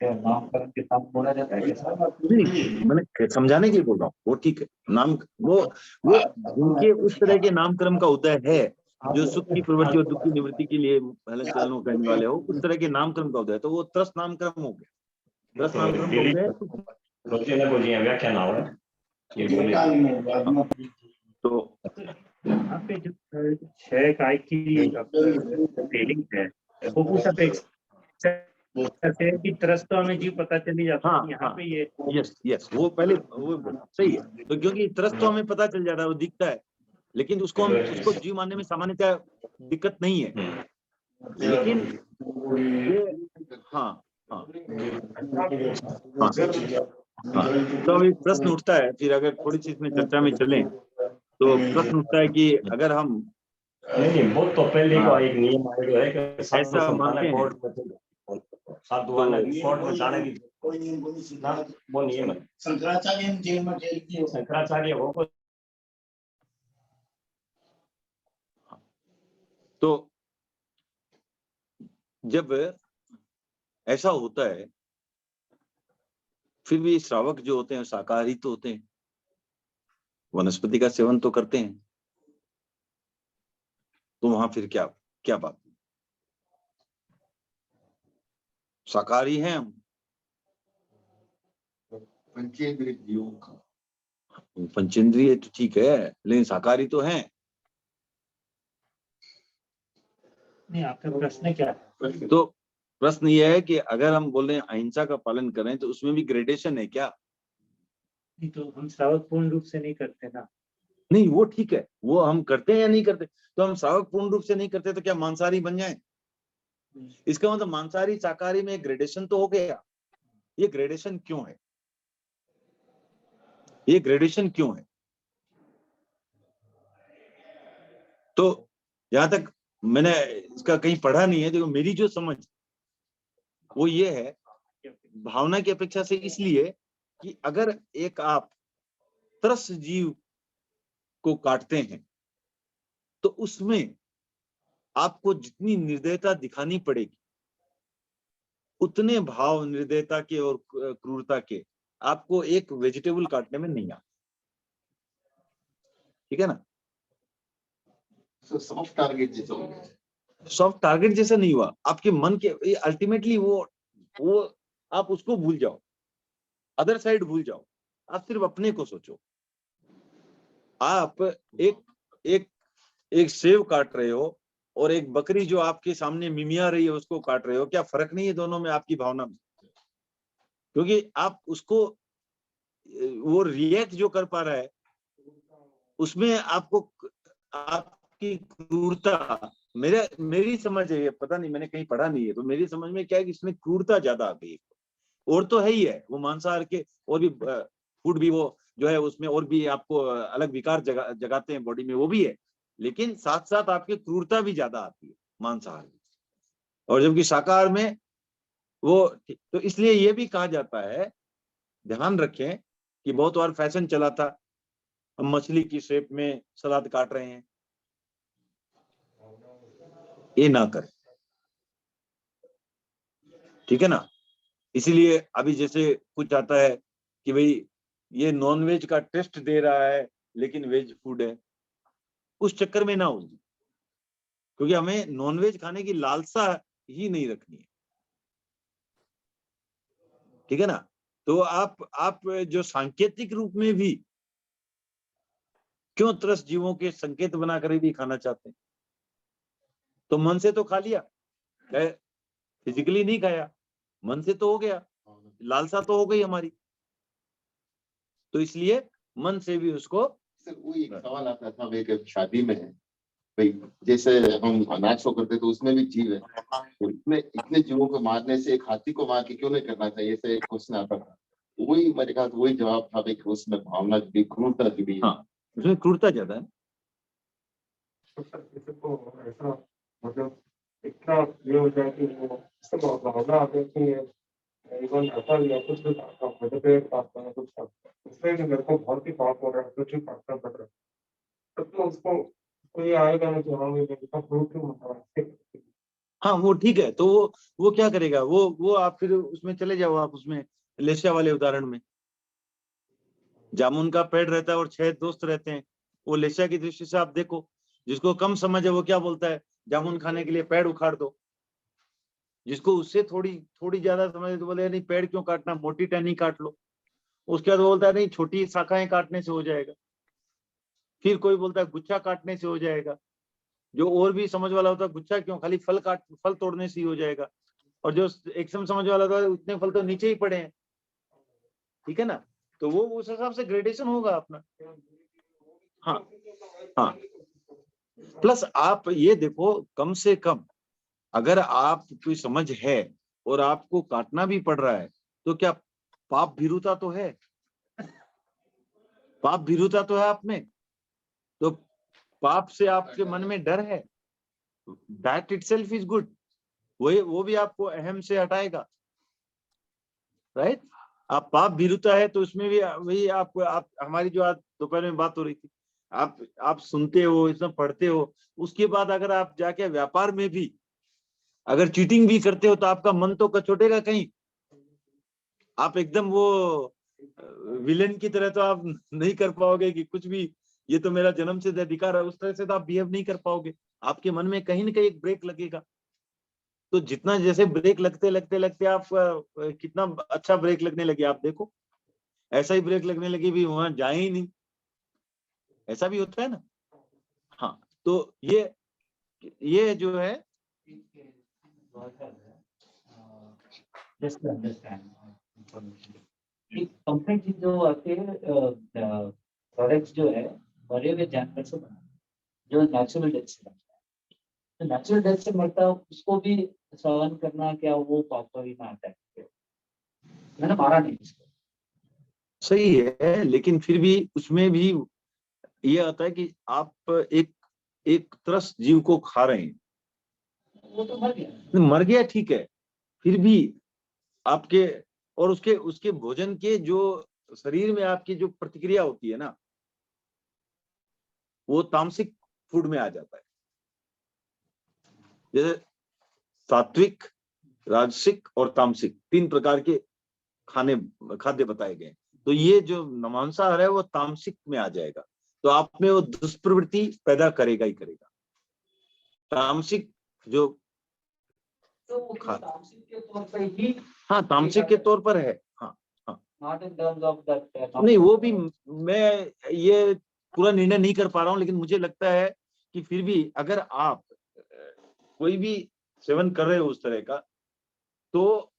नामकरण के साथ बोला जाता है मैंने समझाने के लिए बोल रहा हूँ, वो ठीक है। नाम वो उनके उस तरह के नामकरण का उदय है जो सुख की प्रवृत्ति और दुख की निवृत्ति के लिए हलन चलनों करने वाले हो, उस तरह के नामकरण का उदय, तो वो त्रस नामकरण हो गया। त्रस नामकरण का उदय व्याख्यान आओ तो यहाँ पे जो 6 काय की फीलिंग है वो कुछ कि त्रस्त तो हमें जीव पता चली जाता है। यहाँ पे ये यस वो पहले वो सही है, तो क्योंकि त्रस्त तो हमें पता चल जाता है, वो दिखता है, लेकिन उसको हम उसको जीव मानने में सामान्यतः दिक्कत नहीं है। लेकिन हाँ हाँ हाँ हाँ, तो अभी प्रश्न उठता है, फिर अगर थोड़ी सी इसमें चर्चा में चलें तो प्रश्न उठता है कि अगर हम नहीं वो तो पहले का एक नियम जो है कि ऐसा मानते हैं कोर्ट में जाने की वो नियम है। शंकराचार्य वो तो जब ऐसा होता है, फिर भी श्रावक जो होते हैं शाकाहारी तो होते हैं, वनस्पति का सेवन तो करते हैं, तो वहां फिर क्या क्या बात? शाकाहारी हैं हम, पंचेंद्रिय तो ठीक है, लेकिन शाकाहारी तो हैं। नहीं, आपका प्रश्न क्या है? तो प्रश्न यह है कि अगर हम बोल रहे हैं अहिंसा का पालन करें तो उसमें भी ग्रेडेशन है क्या? नहीं, तो हम श्रावक पूर्ण रूप से नहीं करते ना। नहीं वो ठीक है, वो हम करते हैं या नहीं करते, तो हम श्रावक पूर्ण रूप से नहीं करते तो क्या मांसाहारी बन जाए? इसका मतलब मांसाहारी शाकाहारी में ग्रेडेशन तो हो गया। ये ग्रेडेशन क्यों है? ये ग्रेडेशन क्यों है? तो यहां तक मैंने इसका कहीं पढ़ा नहीं है, देखो मेरी जो समझ वो ये है, भावना की अपेक्षा से, इसलिए कि अगर एक आप त्रस जीव को काटते हैं तो उसमें आपको जितनी निर्दयता दिखानी पड़ेगी, उतने भाव निर्दयता के और क्रूरता के आपको एक वेजिटेबल काटने में नहीं आता। ठीक है ना? सॉफ्ट टारगेट जैसा हो गया। सॉफ्ट टारगेट जैसा नहीं हुआ आपके मन के, अल्टीमेटली वो आप उसको भूल जाओ, अदर साइड भूल जाओ, आप सिर्फ अपने को सोचो। आप एक सेव काट रहे हो और एक बकरी जो आपके सामने मिमिया रही है उसको काट रहे हो, क्या फर्क नहीं है दोनों में आपकी भावना में? क्योंकि आप उसको वो रिएक्ट जो कर पा रहा है उसमें आपको आपकी क्रूरता, मेरी समझ है, पता नहीं मैंने कहीं पढ़ा नहीं है, तो मेरी समझ में क्या है कि इसमें क्रूरता ज्यादा आ गई। और तो है ही है, वो मांसाहार के और भी फूड भी वो जो है उसमें और भी आपको अलग विकार जगाते हैं बॉडी में, वो भी है, लेकिन साथ साथ आपकी क्रूरता भी ज्यादा आती है मांसाहार में, और जबकि शाकाहार में वो, तो इसलिए ये भी कहा जाता है, ध्यान रखें कि बहुत बार फैशन चला था, हम मछली की शेप में सलाद काट रहे हैं, ये ना करें। ठीक है ना? इसीलिए अभी जैसे कुछ आता है कि भाई ये नॉनवेज का टेस्ट दे रहा है लेकिन वेज फूड है, उस चक्कर में ना उलझे, क्योंकि हमें नॉनवेज खाने की लालसा ही नहीं रखनी है। ठीक है ना? तो आप जो सांकेतिक रूप में भी क्यों त्रस्त जीवों के संकेत बनाकर भी खाना चाहते हैं? तो मन से तो खा लिया, फिजिकली नहीं खाया, मन से तो हो गया, लालसा तो हो गई हमारी, तो इसलिए मन से भी उसको। सर वो एक सवाल आता था भाई कि शादी में भाई जैसे हम अनाज को करते तो उसमें भी जीव है, तो इसमें इतने जीवों को मारने से एक हाथी को मार के क्यों नहीं करना चाहिए, ऐसे एक क्वेश्चन आता था। वही मेरे ख्याल से वही जवाब था भाई कि उसमें भावना की भी, क्रूरता की भी। हाँ, उसमें क्रूरता ज्यादा है। तो सर किसी को ऐसा मतलब इतना ये हो जाए कि वो सब भावना आती है कि इवन ऐसा या कुछ भी खाता हूँ, मुझे पेट काटता है, कुछ काटता है, उससे जो मेरे को बहुत ही पाप हो रहा है, कुछ भी काटना पड़ रहा है, तब तो उसको कोई आएगा ना कि हाँ ये मेरा फ्रूट क्यों होता है। हाँ वो ठीक है, तो वो क्या करेगा, वो आप फिर उसमें चले जाओ, आप उसमें लेशिया वाले उदाहरण में, जामुन का पेड़ रहता है और 6 दोस्त रहते हैं, वो लेशिया की दृष्टि से आप देखो, जिसको कम समझ है वो क्या बोलता है, जामुन खाने के लिए पेड़ उखाड़ दो। जिसको उससे थोड़ी ज्यादा समझ है तो बोले नहीं पेड़ क्यों काटना, मोटी टहनी काट लो। उसके बाद बोलता है नहीं छोटी शाखाएं काटने से हो जाएगा। फिर कोई बोलता है गुच्छा काटने से हो जाएगा। जो और भी समझ वाला होता है गुच्छा क्यों, खाली फल तोड़ने से ही हो जाएगा। और जो एकदम समझ वाला होता है उतने फल तो नीचे ही पड़े हैं, ठीक है ना। तो वो उस हिसाब से ग्रेडेशन होगा अपना। हाँ हाँ, प्लस आप ये देखो, कम से कम अगर आप कोई समझ है और आपको काटना भी पड़ रहा है तो क्या पाप भीरुता तो है, पाप भीरुता तो है आप में, तो पाप से आपके मन में डर है, दैट इटसेल्फ इज गुड। वो भी आपको अहम से हटाएगा, राइट। आप पाप भीरुता है तो उसमें भी वही आप हमारी जो आज दोपहर में बात हो रही थी, आप सुनते हो, इसमें पढ़ते हो, उसके बाद अगर आप जाके व्यापार में भी अगर चीटिंग भी करते हो तो आपका मन तो कचोटेगा कहीं। आप एकदम वो विलेन की तरह तो आप नहीं कर पाओगे कि कुछ भी ये तो मेरा जन्म से अधिकार है, उस तरह से तो आप बिहेव नहीं कर पाओगे। आपके मन में कहीं ना कहीं एक ब्रेक लगेगा। तो जितना जैसे ब्रेक लगते लगते लगते आप कितना अच्छा ब्रेक लगने लगे, आप देखो ऐसा ही ब्रेक लगने लगी भी वहां जाए ही नहीं, ऐसा भी होता है ना। हाँ, तो ये जो है Just to understand information. एक कंपनी जो आते हैं प्रोडक्ट्स जो है मरे हुए जानवर से बना, जो नेचुरल डेथ से बनता है, तो नेचुरल डेथ से मरता है उसको भी सेवन करना क्या वो पापी में आता है? मैंने मारा नहीं इसको, सही है, लेकिन फिर भी उसमें भी ये आता है कि आप एक त्रस्त जीव को खा रहे हैं, वो तो मर गया ठीक है, फिर भी आपके और उसके भोजन के जो शरीर में आपकी जो प्रतिक्रिया होती है ना, वो तामसिक फूड में आ जाता है। जैसे सात्विक, राजसिक और तामसिक 3 प्रकार के खाद्य बताए गए। तो ये जो मांसाहार है वो तामसिक में आ जाएगा, तो आप में वो दुष्प्रवृत्ति पैदा करेगा ही करेगा। तामसिक जो तामसिक के तौर पर ही, हाँ तामसिक के तौर पर है, हाँ हाँ, not in terms of that. नहीं वो भी मैं ये पूरा निर्णय नहीं कर पा रहा हूँ, लेकिन मुझे लगता है कि फिर भी अगर आप कोई भी सेवन कर रहे हो उस तरह का, तो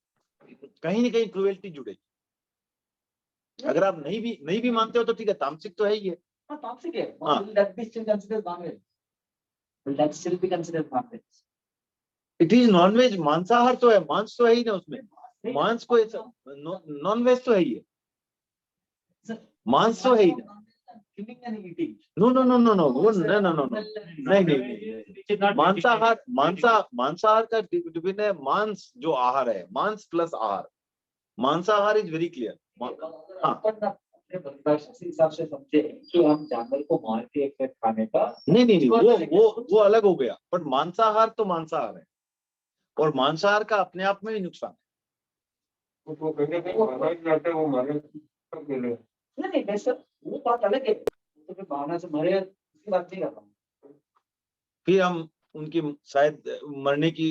कहीं ना कहीं क्रुएल्टी जुड़ेगी। अगर आप नहीं भी मानते हो तो ठीक है, तामसिक तो है ही है। हाँ तामसिक है, हाँ। will that be still considered non-veg? Will that still be considered non-veg? It is non veg, मांसाहार तो है, मांस तो है ही ना उसमें, मांस को नॉन वेज तो है ही है, मांस तो है ही ना। Killing and eating. No no no no no वो no नहीं, मांसाहार का डिफिनेशन है, मांस जो आहार है, मांस प्लस आहार, मांसाहार इज वेरी क्लियर। हिसाब से समझे कि हम जानवर को मार के एक खाने का, नहीं वो अलग हो गया, बट मांसाहार तो मांसाहार है, और मांसाहार का अपने आप में ही नुकसान है। वो कहीं खाना ही जाते हैं, वो मारे सब मिले। नहीं वैसे वो बात अलग है, तो फिर भावना से मरे उसकी बात नहीं कर रहा हूँ। फिर हम उनकी शायद मरने की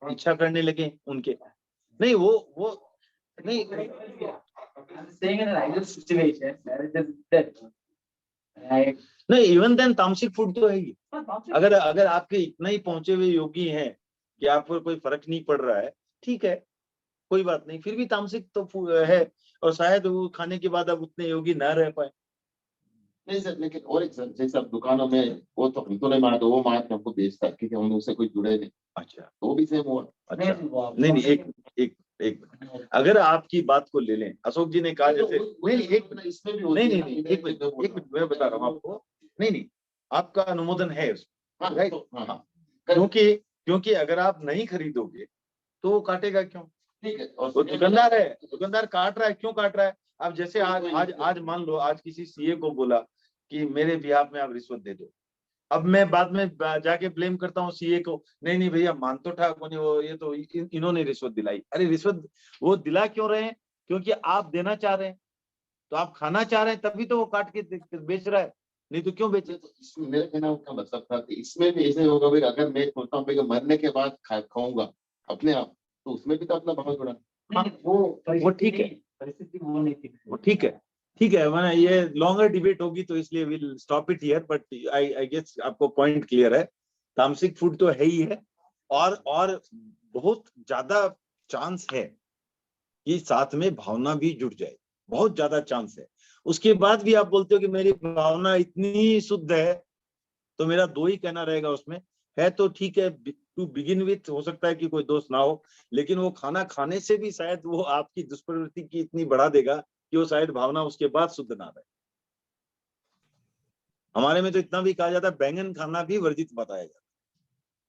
इच्छा करने लगे उनके, नहीं वो नहीं I'm saying in an ideal situation, marriage is dead. नहीं, इवन देन तामसिक फूड तो है ही। अगर अगर आपके इतना ही पहुंचे हुए योगी हैं कि आपको कोई फर्क नहीं पड़ रहा है, ठीक है, कोई बात नहीं, फिर भी तामसिक तो है, और शायद वो खाने के बाद अब उतने योगी ना रह पाए। नहीं सर, लेकिन और एक सर, जैसे अब दुकानों में वो तो हमको नहीं मानते, वो मार्क हमको बेचता है क्योंकि हम उससे कोई जुड़े नहीं, अच्छा, तो वो भी सेम हुआ। अच्छा, नहीं, एक अगर आपकी बात को ले लें, अशोक जी ने कहा जैसे, नहीं, इसमें भी एक मिनट मैं बता रहा हूँ आपको, नहीं, आपका अनुमोदन है उसमें, राइट? हाँ, क्योंकि अगर आप नहीं खरीदोगे तो वो काटेगा क्यों? ठीक है, वो दुकानदार है, दुकानदार काट रहा है, क्यों काट रहा है? अब जैसे आज मान लो, आज किसी सीए को बोला कि मेरे बिहाफ में आप रिश्वत दे दो, अब मैं बाद में जाके ब्लेम करता हूँ सीए को, नहीं भैया मान तो ठा कोनी, वो ये तो इन्होंने रिश्वत दिलाई। अरे रिश्वत वो दिला क्यों रहे हैं? क्योंकि आप देना चाह रहे हैं, तो आप खाना चाह रहे हैं, तभी तो वो काट के बेच रहा है, नहीं तो क्यों बेचे? तो इसमें मेरे कहना का मतलब था कि इसमें भी ऐसे होगा भाई, अगर मैं सोचता हूँ कि मरने के बाद खाऊंगा अपने आप, तो उसमें भी तो अपना भाव जुड़ा। वो ठीक है, परिस्थिति वो नहीं थी। वो ठीक है, मैंने ये लॉन्गर डिबेट होगी तो इसलिए will stop it here, but I guess आपको पॉइंट क्लियर है। तामसिक फूड तो है ही है, और बहुत ज्यादा चांस है कि साथ में भावना भी जुड़ जाए, बहुत ज्यादा चांस है। उसके बाद भी आप बोलते हो कि मेरी भावना इतनी शुद्ध है, तो मेरा दो ही कहना रहेगा उसमें, है तो ठीक है, टू बिगिन विथ हो सकता है कि कोई दोष ना हो, लेकिन वो खाना खाने से भी शायद वो आपकी दुष्प्रवृत्ति की इतनी बढ़ा देगा कि वो शायद भावना उसके बाद शुद्ध ना रहे। हमारे में तो इतना भी कहा जाता है, बैंगन खाना भी वर्जित बताया जाता है,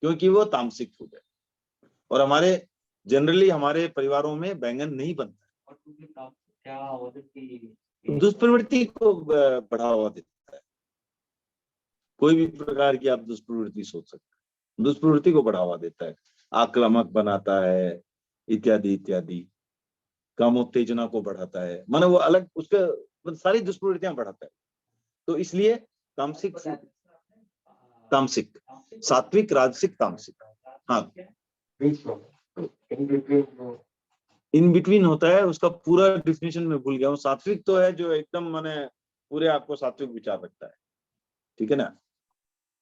क्योंकि वो तामसिक फूड है, और जनरली हमारे परिवारों में बैंगन नहीं बनता है, दुष्प्रवृत्ति को बढ़ावा देता है। कोई भी प्रकार की आप दुष्प्रवृत्ति सोच सकते हैं, दुष्प्रवृत्ति को बढ़ावा देता है, आक्रामक बनाता है, इत्यादि इत्यादि, कामोत्तेजना को बढ़ाता है, माने वो अलग उसके सारी दुष्प्रवृत्तियां बढ़ाता है। तो इसलिए तामसिक सात्विक, राजसिक, तामसिक, हाँ, इन बिटवीन होता है, उसका पूरा डिफिनेशन में भूल गया हूँ। सात्विक तो है जो एकदम माने पूरे आपको सात्विक विचार रखता है, ठीक है ना,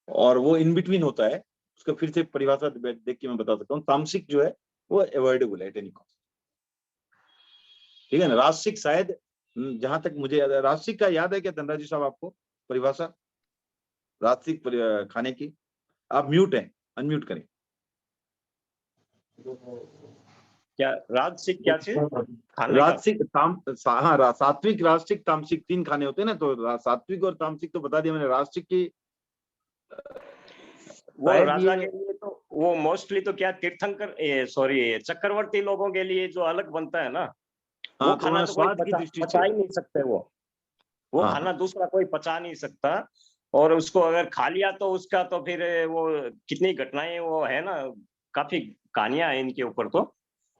और वो इन बिटवीन होता है, उसका फिर से परिभाषा देख के मैं बता सकता हूँ। तामसिक जो है वो अवॉइडेबल है एट एनी कॉस्ट, ठीक है ना। राजसिक शायद, जहां तक मुझे याद है, राजसिक का याद है क्या धनराज जी साहब आपको परिभाषा राजसिक खाने की? आप म्यूट हैं, अनम्यूट करें। क्या राजसिक क्या चीज? राजसिक हाँ, सात्विक, राजसिक, तामसिक तीन खाने होते हैं ना, तो सात्विक और तामसिक तो बता दिया मैंने। राजसिक की वो राजा के लिए तो वो मोस्टली तो क्या तीर्थंकर, सॉरी, चक्रवर्ती लोगों के लिए जो अलग बनता है ना, वो हाँ, खाना तो कोई स्वाद की दृष्टि पचा ही नहीं सकते, वो हाँ, खाना दूसरा कोई पचा नहीं सकता, और उसको अगर खा लिया तो उसका तो फिर वो कितनी घटनाएं वो है ना, काफी कहानियां हैं इनके ऊपर, तो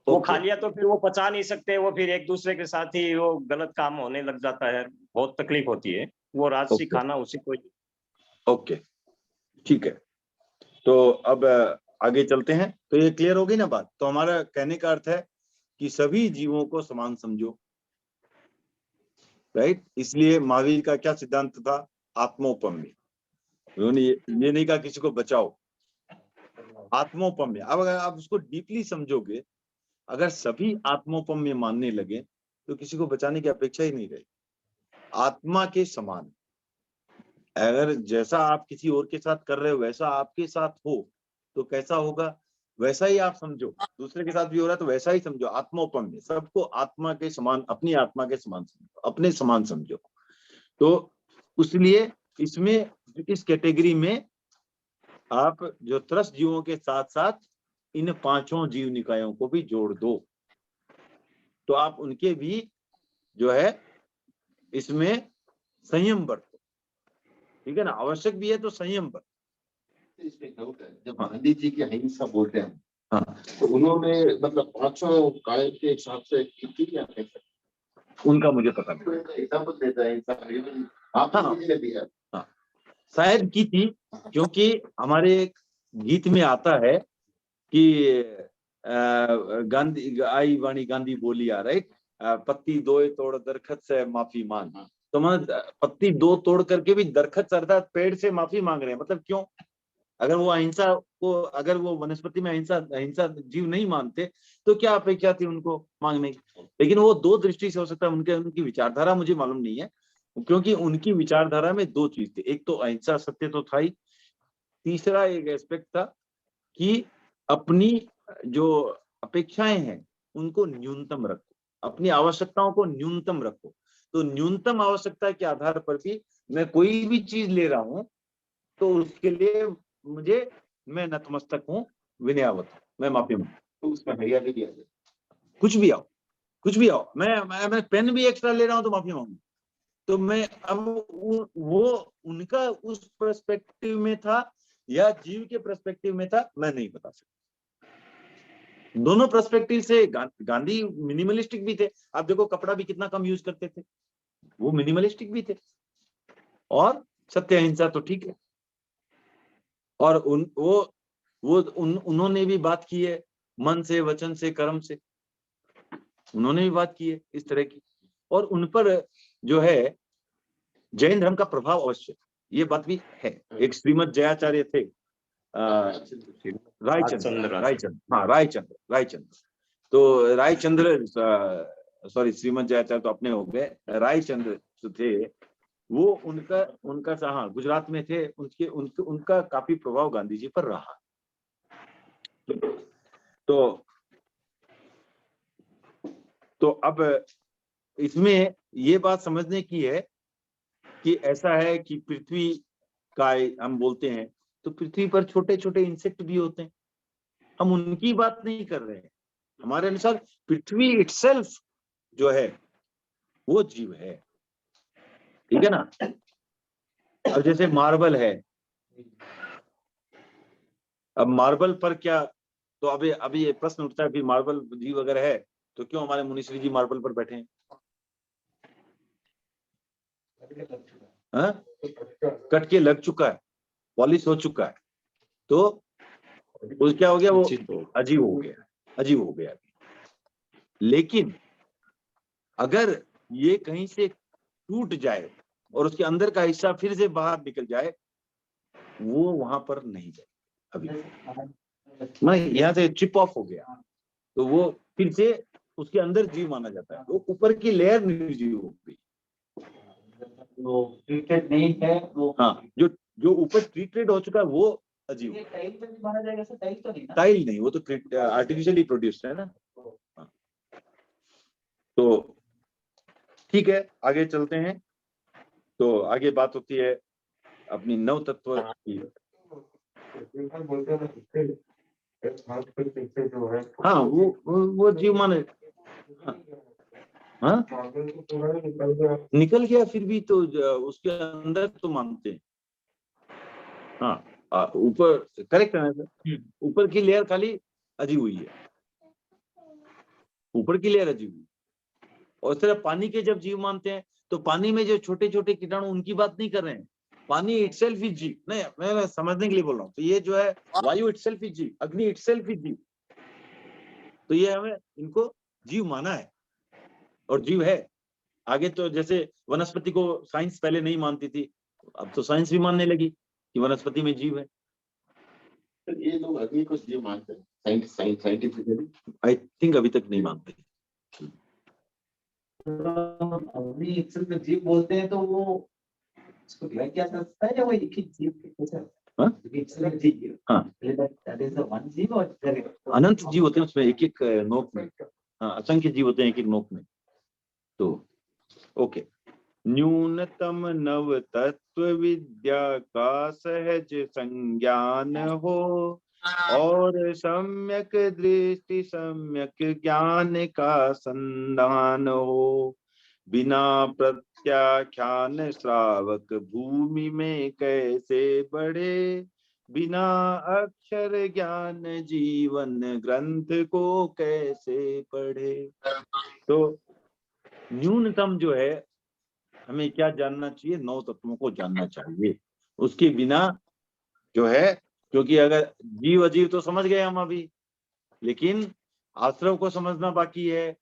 वो खा लिया तो फिर वो पचा नहीं सकते, वो फिर एक दूसरे के साथ ही वो गलत काम होने लग जाता है, बहुत तकलीफ होती है, वो राजसी खाना उसी को। ओके, ठीक है, तो अब आगे चलते हैं। तो ये क्लियर हो गई ना बात? तो हमारा कहने का अर्थ है कि सभी जीवों को समान समझो, राइट। इसलिए महावीर का क्या सिद्धांत था? आत्मोपम्य। उन्होंने ये नहीं कहा किसी को बचाओ, आत्मोपम्य। अब अगर आप उसको डीपली समझोगे, अगर सभी आत्मोपम्य मानने लगे तो किसी को बचाने की अपेक्षा ही नहीं रहेगी। आत्मा के समान, अगर जैसा आप किसी और के साथ कर रहे हो वैसा आपके साथ हो तो कैसा होगा, वैसा ही आप समझो। दूसरे के साथ भी हो रहा है तो वैसा ही समझो। आत्मोपम्य, सबको आत्मा के समान, अपनी आत्मा के समान समझो, अपने समान समझो। तो इसलिए इसमें, इस कैटेगरी में आप जो त्रस्त जीवों के साथ साथ इन पांचों जीव निकायों को भी जोड़ दो, तो आप उनके भी जो है इसमें संयम बरतो, ठीक है ना। आवश्यक भी है तो संयम बरतो। इसमें डाउट है, जब गांधी जी की अहिंसा बोलते हैं, हाँ, तो उन्होंने मतलब 500 काय के हिसाब से कितनी क्या कह सकते, उनका मुझे पता नहीं, एग्जाम्पल देता है आप ने दिया, हाँ, शायद की थी, क्योंकि हमारे गीत में आता है कि गांधी आई वाणी गांधी बोलिया, राइट, पत्ती दोए तोड़ दरखत से माफी मान। तो पत्ती 2 तोड़ करके भी दरखत अर्थात पेड़ से माफी मांग रहे हैं, मतलब क्यों? अगर वो अहिंसा को, अगर वो वनस्पति में अहिंसा जीव नहीं मानते तो क्या अपेक्षा थी उनको मांगने की? लेकिन वो 2 दृष्टि से हो सकता है, उनकी विचारधारा मुझे मालूम नहीं है, क्योंकि उनकी विचारधारा में 2 चीज थी, एक तो अहिंसा सत्य तो था ही, तीसरा एक एस्पेक्ट था कि अपनी जो अपेक्षाएं हैं उनको न्यूनतम रखो, अपनी आवश्यकताओं को न्यूनतम रखो। तो न्यूनतम आवश्यकता के आधार पर भी मैं कोई भी चीज ले रहा हूं तो उसके लिए मैं नतमस्तक हूँ, विनयावत हूँ, मैं माफी मांगू। तो उसमें हरियाली भी आ जाए, कुछ भी आओ, मैं पेन भी एक्स्ट्रा ले रहा हूँ तो माफी मांगू। तो मैं अब वो उनका उस पर्सपेक्टिव में था या जीव के पर्सपेक्टिव में था, मैं नहीं बता सकता। दोनों पर्सपेक्टिव से गांधी मिनिमलिस्टिक भी थे। आप देखो कपड़ा भी कितना कम यूज करते थे, वो मिनिमलिस्टिक भी थे। और सत्य अहिंसा तो ठीक है। और उन्होंने भी बात की है मन से, वचन से, कर्म से, उन्होंने भी बात की है इस तरह की। और उन पर जो है जैन धर्म का प्रभाव अवश्य, ये बात भी है। एक श्रीमद जयाचार्य थे, रायचंद्र। तो रायचंद्र, सॉरी श्रीमद जयाचार्य तो अपने हो गए, रायचंद्र जो थे वो उनका हाँ गुजरात में थे, उनका काफी प्रभाव गांधी जी पर रहा। तो अब इसमें ये बात समझने की है कि ऐसा है कि पृथ्वी का हम बोलते हैं तो पृथ्वी पर छोटे छोटे इंसेक्ट भी होते हैं, हम उनकी बात नहीं कर रहे हैं। हमारे अनुसार पृथ्वी इटसेल्फ जो है वो जीव है, ठीक है ना। अब जैसे मार्बल है, अब मार्बल पर क्या, तो अभी ये प्रश्न उठता है, फिर मार्बल जीव अगर है तो क्यों हमारे मुनीश्री जी मार्बल पर बैठे हैं? कट के लग चुका है, पॉलिश हो चुका है, तो वो क्या हो गया, वो अजीब हो गया। लेकिन अगर ये कहीं से टूट जाए और उसके अंदर का हिस्सा फिर से बाहर निकल जाए, वो वहां पर नहीं जाए। अभी मैं यहाँ से चिप ऑफ हो गया तो वो फिर से उसके अंदर जीव माना जाता है, वो ऊपर की लेयर निर्जीव हो गई। वो ट्रीटेड नहीं है वो, हाँ, जो ऊपर ट्रीटेड हो चुका है वो अजीब। टाइल पे भी माना जाएगा सर? टाइल तो नहीं ना? टाइल नहीं, वो तो आर्टिफिशियली प्रोड्यूस्ड है ना। हाँ। तो ठीक है, आगे चलते हैं। तो आगे बात होती है अपनी नव तत्व की। हाँ, वो जीव माने। हाँ, निकल गया फिर भी तो उसके अंदर तो मानते हैं। हाँ, ऊपर करेक्ट है ना सर, ऊपर की लेयर खाली अजीब हुई है, ऊपर की लेयर अजीब हुई। और सिर्फ पानी के जब जीव मानते हैं तो पानी में जो छोटे छोटे कीटाणु, उनकी बात नहीं कर रहे हैं। पानी इटसेल्फ ही जीव नहीं, मैं समझने के लिए बोल रहा हूँ। तो ये जो है वायु इटसेल्फ ही जीव, अग्नि इटसेल्फ ही जीव, तो ये हमें इनको जीव माना है और जीव है। आगे तो जैसे वनस्पति को साइंस पहले नहीं मानती थी, अब तो साइंस भी मानने लगी कि वनस्पति में जीव है। तो ये लोग अग्नि को जीव मानते हैं साइंटिफिकली? आई थिंक अभी तक नहीं मानते। अग्नि इटसेल्फ में जीव बोलते हैं तो वो उसको डिवाइड किया जा सकता है या वो एक ही जीव है? हाँ? इटसेल्फ जीव, हाँ, दैट इज द वन जीव और अनंत जीव होते हैं उसमें, एक एक नोक में। हाँ, असंख्य जीव होते हैं एक एक नोक में। तो ओके, न्यूनतम नव तत्व विद्या का सहज संज्ञान हो और सम्यक दृष्टि सम्यक ज्ञान का संधान हो। बिना प्रत्याख्यान श्रावक भूमि में कैसे बढ़े, बिना अक्षर ज्ञान जीवन ग्रंथ को कैसे पढ़े। तो न्यूनतम जो है हमें क्या जानना चाहिए, 9 तत्वों को जानना चाहिए। उसके बिना जो है, क्योंकि अगर जीव अजीव तो समझ गए हम अभी, लेकिन आश्रव को समझना बाकी है,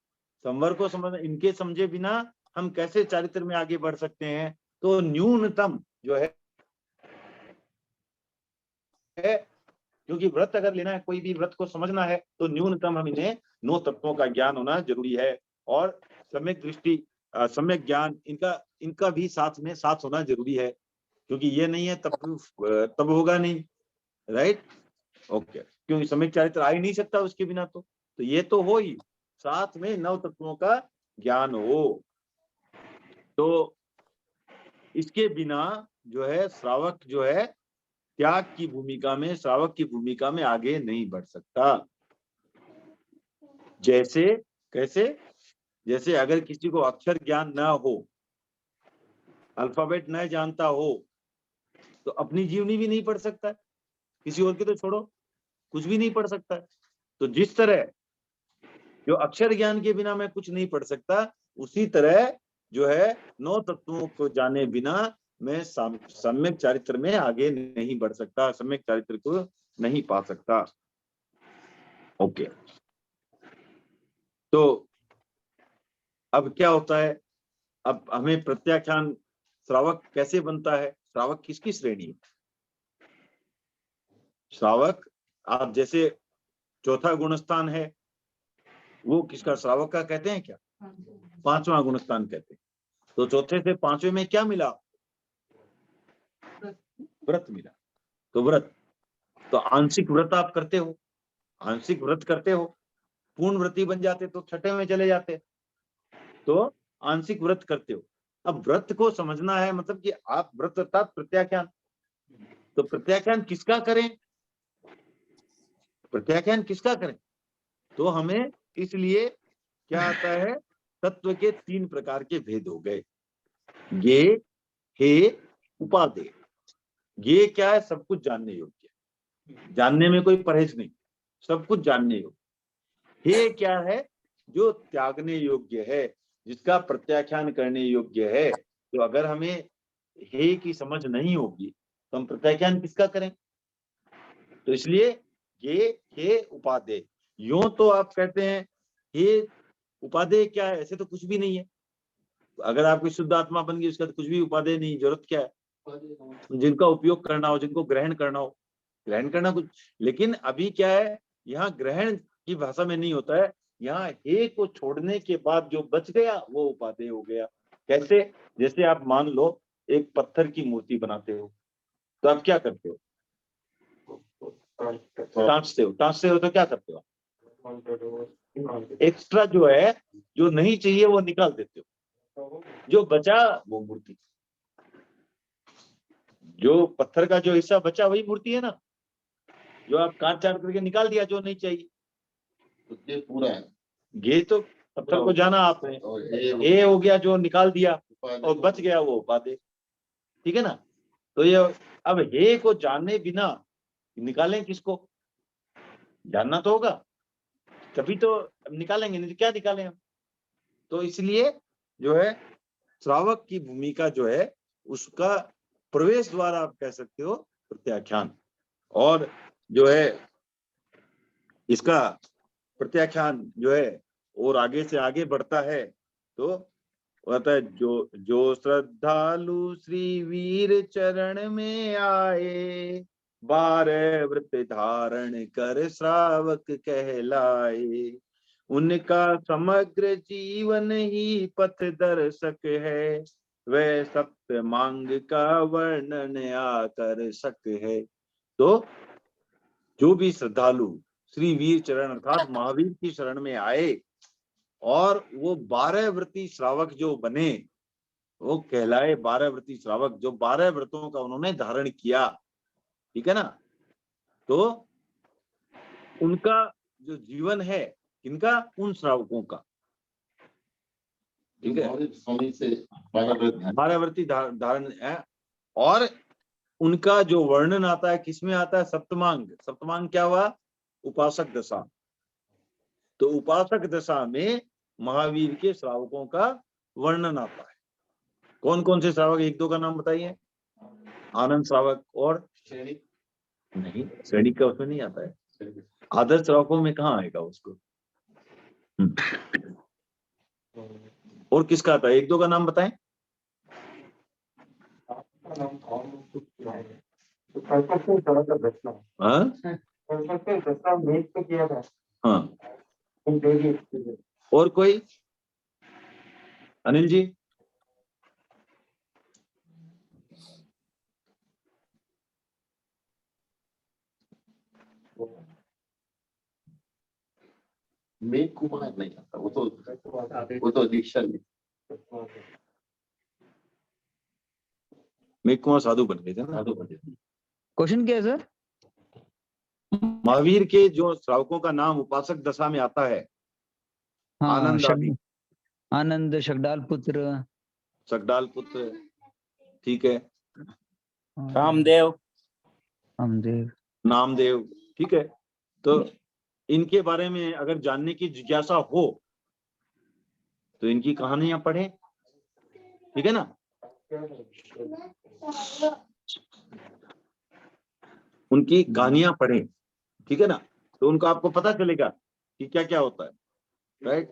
संवर को समझना, इनके समझे बिना हम कैसे चारित्र में आगे बढ़ सकते हैं? तो न्यूनतम जो है, क्योंकि व्रत अगर लेना है, कोई भी व्रत को समझना है, तो न्यूनतम हम इन्हें 9 तत्वों का ज्ञान होना जरूरी है। और सम्यक दृष्टि, सम्यक ज्ञान, इनका भी साथ में साथ होना जरूरी है, क्योंकि ये नहीं है तब होगा नहीं, राइट? ओके, क्योंकि सम्यक चारित्र आ ही नहीं सकता उसके बिना। तो ये तो हो ही, साथ में 9 तत्वों का ज्ञान हो। तो इसके बिना जो है श्रावक जो है त्याग की भूमिका में, श्रावक की भूमिका में आगे नहीं बढ़ सकता। जैसे कैसे? जैसे अगर किसी को अक्षर ज्ञान ना हो, अल्फाबेट न जानता हो, तो अपनी जीवनी भी नहीं पढ़ सकता है, किसी और की तो छोड़ो, कुछ भी नहीं पढ़ सकता है। तो जिस तरह जो अक्षर ज्ञान के बिना मैं कुछ नहीं पढ़ सकता, उसी तरह जो है 9 तत्वों को जाने बिना मैं सम्यक चारित्र में आगे नहीं बढ़ सकता, सम्यक चारित्र को नहीं पा सकता। ओके, तो अब क्या होता है? अब हमें प्रत्याख्यान श्रावक कैसे बनता है? श्रावक किसकी श्रेणी है? श्रावक, आप जैसे चौथा गुणस्थान है, वो किसका? श्रावक का कहते हैं क्या? 5वां गुणस्थान कहते हैं। तो चौथे से 5वें में क्या मिला? व्रत मिला। तो व्रत, तो आंशिक व्रत आप करते हो, आंशिक व्रत करते हो, पूर्ण व्रती बन जाते तो 6ठे में चले जाते, तो आंशिक व्रत करते हो। अब व्रत को समझना है, मतलब कि आप व्रत अर्थात प्रत्याख्यान, तो प्रत्याख्यान किसका करें? प्रत्याख्यान किसका करें? तो हमें इसलिए क्या आता है? तत्व के 3 प्रकार के भेद हो गए, गे, हे, उपादेय। ये क्या है? सब कुछ जानने योग्य, जानने में कोई परहेज नहीं, सब कुछ जानने योग्य। हे क्या है? जो त्यागने योग्य है, जिसका प्रत्याख्यान करने योग्य है। तो अगर हमें हे की समझ नहीं होगी तो हम प्रत्याख्यान किसका करें? तो इसलिए ये हे उपादेय। यूं तो आप कहते हैं हे उपादेय क्या है? ऐसे तो कुछ भी नहीं है। अगर आपकी शुद्ध आत्मा बन गई, उसका तो कुछ भी उपादेय नहीं, जरूरत क्या है? जिनका उपयोग करना हो, जिनको ग्रहण करना हो, ग्रहण करना कुछ। लेकिन अभी क्या है, यहाँ ग्रहण की भाषा में नहीं होता है, यहाँ हे को छोड़ने के बाद जो बच गया वो उपादेय हो गया। कैसे? जैसे आप मान लो एक पत्थर की मूर्ति बनाते हो, तो आप क्या करते हो? टाँचते हो, टाँचते हो तो क्या करते हो? एक्स्ट्रा जो है, जो नहीं चाहिए वो निकाल देते हो, जो बचा वो मूर्ति, जो पत्थर का जो हिस्सा बचा वही मूर्ति है ना, जो आप काट चाट करके निकाल दिया जो नहीं चाहिए। तो ये पूरा है, ये तो पत्थर को जाना आपने, ए हो गया जो निकाल दिया, और बच गया वो उपादेय, ठीक है ना? तो ये अब हे को जानने बिना निकालें किसको? जानना तो होगा, तभी तो निकालेंगे, नहीं तो क्या निकालें हम? तो इसलिए जो है श्रावक की भूमिका जो है, उसका प्रवेश द्वार आप कह सकते हो प्रत्याख्यान। और जो है इसका प्रत्याख्यान जो है और आगे से आगे बढ़ता है, तो कहता है जो श्रद्धालु श्री वीर चरण में आए, 12 व्रत धारण कर श्रावक कहलाए। उनका समग्र जीवन ही पथ दर्शक है, वह सप्त मांग का वर्णन आकर सक है। तो जो भी श्रद्धालु श्री वीर चरण अर्थात महावीर की शरण में आए और वो 12 व्रती श्रावक जो बने, वो कहलाए 12 व्रती श्रावक, जो 12 व्रतों का उन्होंने धारण किया, ठीक है ना? तो उनका जो जीवन है, किनका? उन श्रावकों का, ठीक है? स्वामी से 12 व्रती धारण है। और उनका जो वर्णन आता है, किसमें आता है? सप्तमांग। सप्तमांग क्या हुआ? उपासक दशा। तो उपासक दशा में महावीर के श्रावकों का वर्णन आता है। कौन कौन से श्रावक? 1-2 का नाम बताइए। आनंद श्रावक और नहीं, श्रेणी का उसमें नहीं आता है। आदर्श श्रावकों में कहाँ आएगा उसको? और किसका आता है? एक दो का नाम बताएं। आपका नाम और कुछ नहीं है। तो कल चला था दसना, हाँ कल दसना मेज पे किया था। हाँ, तुम देगी इसके लिए। और कोई? अनिल जी? मेघ कुमार नहीं आता, वो तो दीक्षा नहीं। मेघ कुमार साधु बन गए थे ना। साधु बने। क्वेश्चन क्या है सर? महावीर के जो श्रावकों का नाम उपासक दशा में आता है, हाँ, आनंद आदि, आनंद, शकडाल पुत्र, सकडाल पुत्र, ठीक है, रामदेव, हमदेव। नामदेव, ठीक है। तो इनके बारे में अगर जानने की जिज्ञासा हो तो इनकी कहानियां पढ़ें, ठीक है ना। उनकी कहानियां पढ़ें, ठीक है ना, तो उनको आपको पता चलेगा कि क्या क्या होता है, राइट।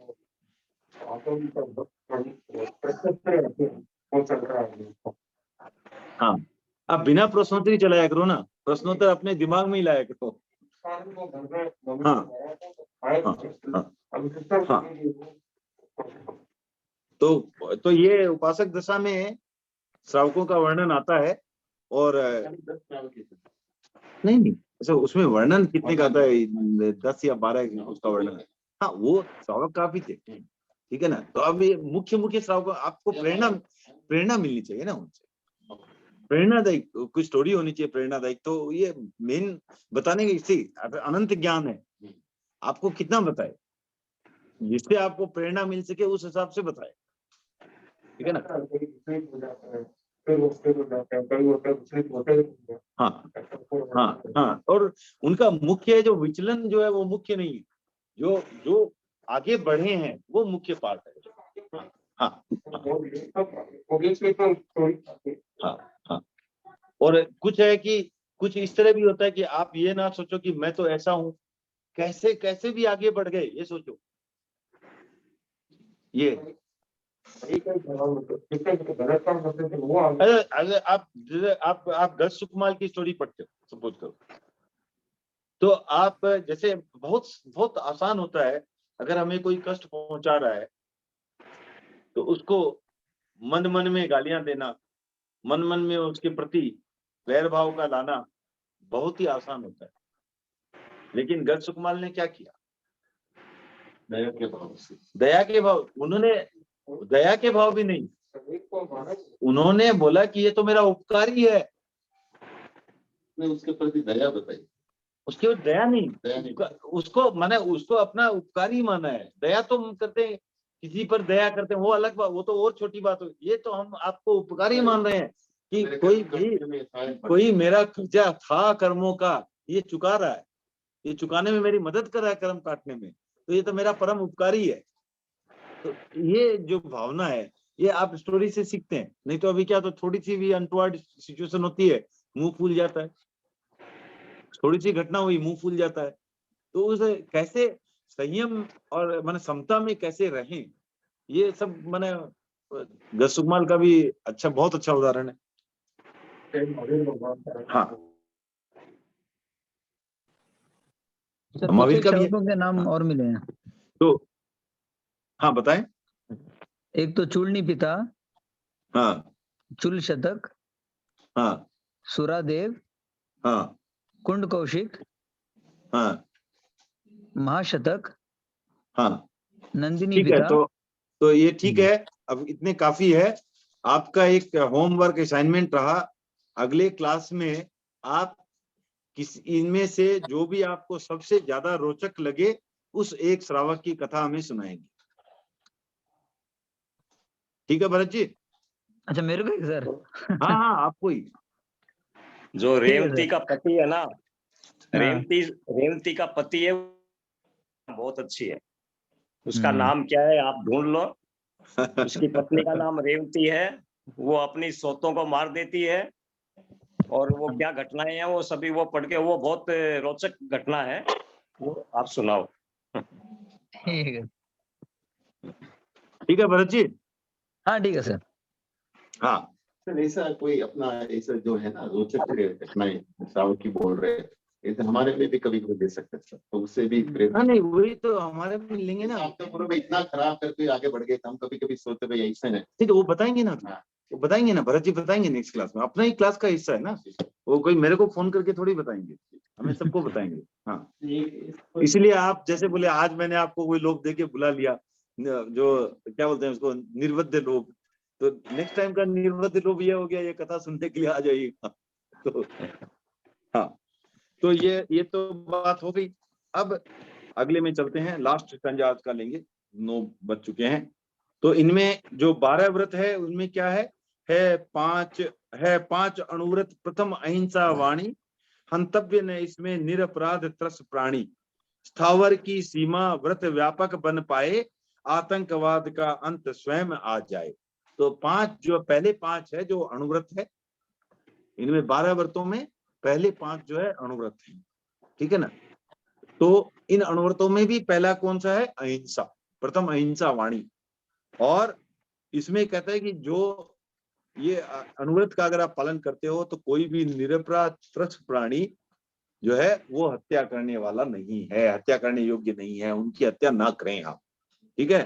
हाँ, आप बिना प्रश्नोत्तरी चलाया करो ना, प्रश्नोत्तर अपने दिमाग में ही लाया करो। हाँ हाँ हाँ, तो ये उपासक दशा में श्रावकों का वर्णन आता है। और नहीं नहीं, अच्छा उसमें वर्णन कितने का आता है? 10 या 12 उसका वर्णन है। हाँ, वो श्रावक काफी थे, ठीक है ना। तो अब ये मुख्य श्रावक, आपको प्रेरणा मिलनी चाहिए ना उनसे, प्रेरणादायक कुछ स्टोरी होनी चाहिए, प्रेरणादायक। तो ये मेन बताने के इससे अनंत ज्ञान है, आपको कितना बताए, जिससे आपको प्रेरणा मिल सके उस हिसाब से बताए, ठीक है ना। हाँ हाँ हाँ, और उनका मुख्य जो विचलन जो है वो मुख्य नहीं है, जो आगे बढ़े हैं वो मुख्य पार्ट है। हाँ हाँ हाँ, और कुछ है कि कुछ इस तरह भी होता है कि आप ये ना सोचो कि मैं तो ऐसा हूं, कैसे कैसे भी आगे बढ़ गए ये सोचो। ये अगर आप गज सुकमाल की स्टोरी पढ़ते हो सपोज करो, तो आप जैसे बहुत बहुत आसान होता है, अगर हमें कोई कष्ट पहुंचा रहा है तो उसको मन मन में गालियां देना, मन मन में उसके प्रति वैर भाव का लाना बहुत ही आसान होता है। लेकिन गज सुकमाल ने क्या किया? दया के भाव से, दया के भाव, उन्होंने दया के भाव भी नहीं, उन्होंने बोला कि ये तो मेरा उपकारी है, उसके प्रति दया बताई। उसके ऊपर दया नहीं, उसको माने उसको अपना उपकारी माना है। दया तो हम करते हैं, किसी पर दया करते हैं, वो अलग बात, वो तो और छोटी बात हो। ये तो हम आपको उपकारी मान रहे हैं कि कोई मेरा कर्जा था कर्मों का, ये चुका रहा है, ये चुकाने में मेरी मदद कर रहा है कर्म काटने में, तो ये तो मेरा परम उपकारी है। तो ये जो भावना है ये आप स्टोरी से सीखते हैं। नहीं तो अभी क्या, तो थोड़ी सी भी अनटवर्ड सिचुएशन होती है, मुंह फूल जाता है, थोड़ी सी घटना हुई मुंह फूल जाता है। तो उसे कैसे संयम और माने समता में कैसे रहें, ये सब माने गज सुकमाल का भी अच्छा, बहुत अच्छा उदाहरण है। हाँ, महावीर का भी है। के नाम हाँ, और मिले हैं। तो हाँ बताएं। एक तो चूर्णी पिता, हाँ चुल शतक, हाँ सुरादेव, हाँ कुंड कौशिक, हाँ महाशतक, हाँ, नंदिनी ठीक है। पिता। तो ये ठीक है, अब इतने काफी है। आपका एक होमवर्क असाइनमेंट रहा, अगले क्लास में आप इनमें से जो भी आपको सबसे ज्यादा रोचक लगे उस एक श्रावक की कथा हमें सुनाएंगे, ठीक है भरत जी? अच्छा, मेरे को सर? हाँ हाँ, आपको ही। जो रेवती का पति है ना, रेवती का पति है, बहुत अच्छी है। उसका नाम क्या है आप ढूंढ लो। उसकी पत्नी का नाम रेवती है। वो अपनी सौतों को मार देती है, और वो क्या घटनाएं हैं वो सभी वो पढ़ के, वो बहुत रोचक घटना है, वो आप सुनाओ। ठीक है। ठीक है भरत जी, हाँ ठीक है सर। हाँ सर ऐसा कोई अपना ऐसा जो है ना रोचक घटनाएं श्रावक की बोल रहे हैं, ऐसे हमारे में भी कभी कभी दे सकते हैं सर, तो उससे भी प्रेरणा। हाँ, नहीं वही तो हमारे में लेंगे ना। आप तो पूरा में इतना खराब करके आगे बढ़ गए, तो हम कभी कभी सोचते भाई ऐसा है। ठीक है, वो बताएंगे ना, हाँ। वो बताएंगे ना, भरत जी बताएंगे नेक्स्ट क्लास में, अपना ही क्लास का हिस्सा है ना, वो कोई मेरे को फोन करके थोड़ी बताएंगे, हमें सबको बताएंगे। हाँ, इसलिए आप जैसे बोले आज मैंने आपको कोई लोग देके बुला लिया, जो क्या बोलते हैं उसको, निर्वध्य लोग, तो नेक्स्ट टाइम का निर्वध्य लोग ये हो गया, ये कथा सुनने के लिए आ जाइएगा। तो हाँ, तो ये तो बात हो गई। अब अगले में चलते हैं, लास्ट स्टंजा आज का लेंगे, 9 बज चुके हैं। तो इनमें जो 12 व्रत है उनमें क्या है 5 अणुव्रत। प्रथम अहिंसा वाणी, हंतव्य ने इसमें निरपराध त्रस प्राणी, स्थावर की सीमा व्रत व्यापक बन पाए, आतंकवाद का अंत स्वयं आ जाए। तो 5 जो पहले 5 है जो अणुव्रत है, इनमें 12 व्रतों में पहले 5 जो है अणुव्रत है, ठीक है ना। तो इन अणुव्रतों में भी पहला कौन सा है, अहिंसा, प्रथम अहिंसा वाणी। और इसमें कहता है कि जो ये अनुव्रत का अगर आप पालन करते हो तो कोई भी निरपराध त्रस्त प्राणी जो है वो हत्या करने वाला नहीं है, हत्या करने योग्य नहीं है, उनकी हत्या ना करें आप, ठीक है।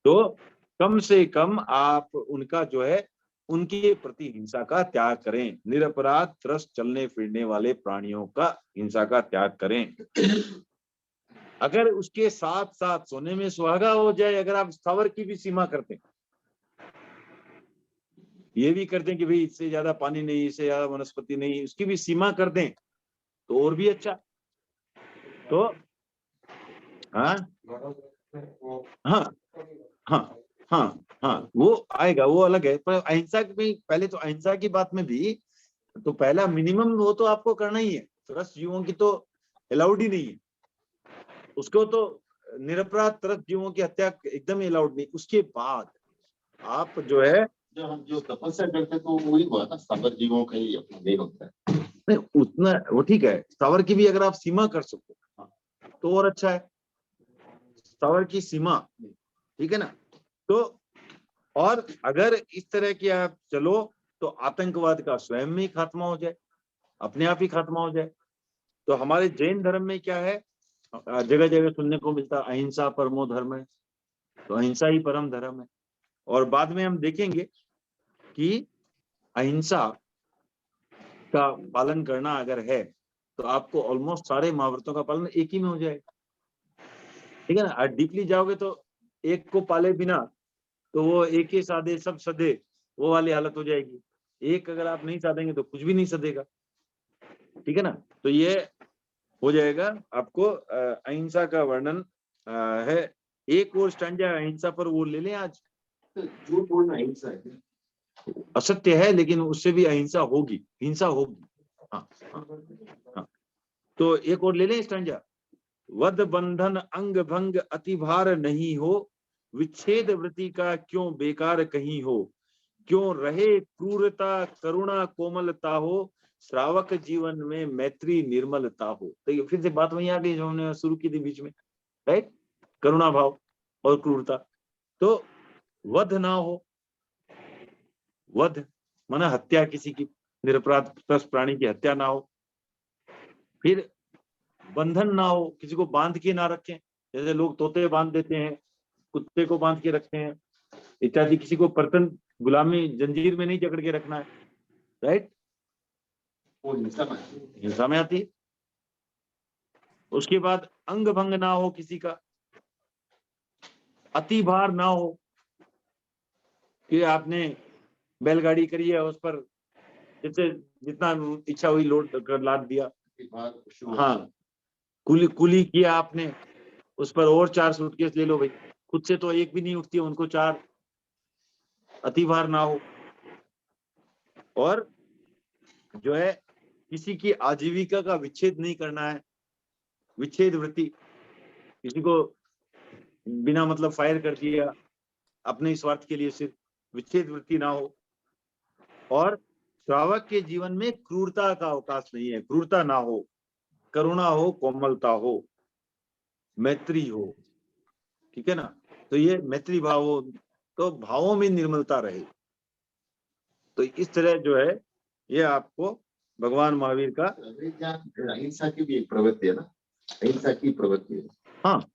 तो कम से कम आप उनका जो है उनके प्रति हिंसा का त्याग करें, निरपराध त्रस्त चलने फिरने वाले प्राणियों का हिंसा का त्याग करें। अगर उसके साथ साथ सोने में सुहागा हो जाए, अगर आप स्थावर की भी सीमा करते हैं, ये भी करते हैं कि भाई इससे ज्यादा पानी नहीं, इससे ज्यादा वनस्पति नहीं, उसकी भी सीमा कर दें तो और भी अच्छा। तो हाँ हाँ हाँ हाँ हाँ, वो आएगा, वो अलग है। पर अहिंसा में पहले तो अहिंसा की बात में भी तो पहला मिनिमम वो तो आपको करना ही है, त्रस्त जीवों की तो अलाउड ही नहीं है, उसको तो निरपराध त्रस्त जीवों की हत्या एकदम ही अलाउड नहीं। उसके बाद आप जो है जो हम जो तपस्या करते तो वही हुआ ना, साबर जीवों का ही अपना नहीं होता है। नहीं उतना वो ठीक है, स्थावर की भी अगर आप सीमा कर सको तो और अच्छा है, स्थावर की सीमा, ठीक है ना। तो और अगर इस तरह की आप चलो तो आतंकवाद का स्वयं में ही खात्मा हो जाए, अपने आप ही खात्मा हो जाए। तो हमारे जैन धर्म में क्या है, जगह जगह सुनने को मिलता है अहिंसा परमो धर्म है, तो अहिंसा ही परम धर्म है। और बाद में हम देखेंगे कि अहिंसा का पालन करना अगर है तो आपको ऑलमोस्ट सारे महाव्रतों का पालन एक ही में हो जाएगा, ठीक है ना। डीपली जाओगे तो एक को पाले बिना तो वो एक ही साधे सब सदे, वो वाली हालत हो जाएगी। एक अगर आप नहीं साधेंगे तो कुछ भी नहीं सदेगा, ठीक है ना। तो ये हो जाएगा आपको अहिंसा का वर्णन है। एक और स्टैंजा अहिंसा पर वो ले लें आज। तो झूठ बोलना अहिंसा है, असत्य है लेकिन उससे भी अहिंसा होगी, हिंसा होगी। हाँ हाँ हाँ, तो एक और ले लें स्टैंजा। वध बंधन अंग भंग अति भार नहीं हो, विच्छेद वृत्ति का क्यों बेकार कहीं हो, क्यों रहे क्रूरता करुणा कोमलता हो, श्रावक जीवन में मैत्री निर्मलता हो। तो ये फिर से बात वही आ गई जो हमने शुरू की थी बीच में, राइट, करुणा भाव और क्रूरता। तो वध ना हो, वध माना हत्या किसी की, निरपराध प्राणी की हत्या ना हो। फिर बंधन ना हो, किसी को बांध के ना रखें, जैसे लोग तोते बांध देते हैं, कुत्ते को बांध के रखते हैं इत्यादि। किसी को पर्तन गुलामी जंजीर में नहीं जकड़ के रखना है, राइट, वो हिंसा में आती है। उसके बाद अंग भंग ना हो किसी का, अति भार ना हो कि आपने बैलगाड़ी करी है उस पर जैसे जितना इच्छा हुई लोड कर लाद दिया, हाँ, कुली किया आपने, उस पर और 4 सूटकेस ले लो भाई, खुद से तो एक भी नहीं उठती है, उनको 4, अति भार ना हो। और जो है किसी की आजीविका का विच्छेद नहीं करना है, विच्छेद वृत्ति, किसी को बिना मतलब फायर कर दिया अपने स्वार्थ के लिए, सिर्फ विच्छेद वृत्ति ना हो। और श्रावक के जीवन में क्रूरता का अवकाश नहीं है, क्रूरता ना हो, करुणा हो, कोमलता हो, मैत्री हो, ठीक है ना। तो ये मैत्री भाव हो, तो भावों में निर्मलता रहे। तो इस तरह जो है ये आपको भगवान महावीर का अहिंसा की भी एक प्रवृत्ति है ना, अहिंसा की प्रवृत्ति है। हाँ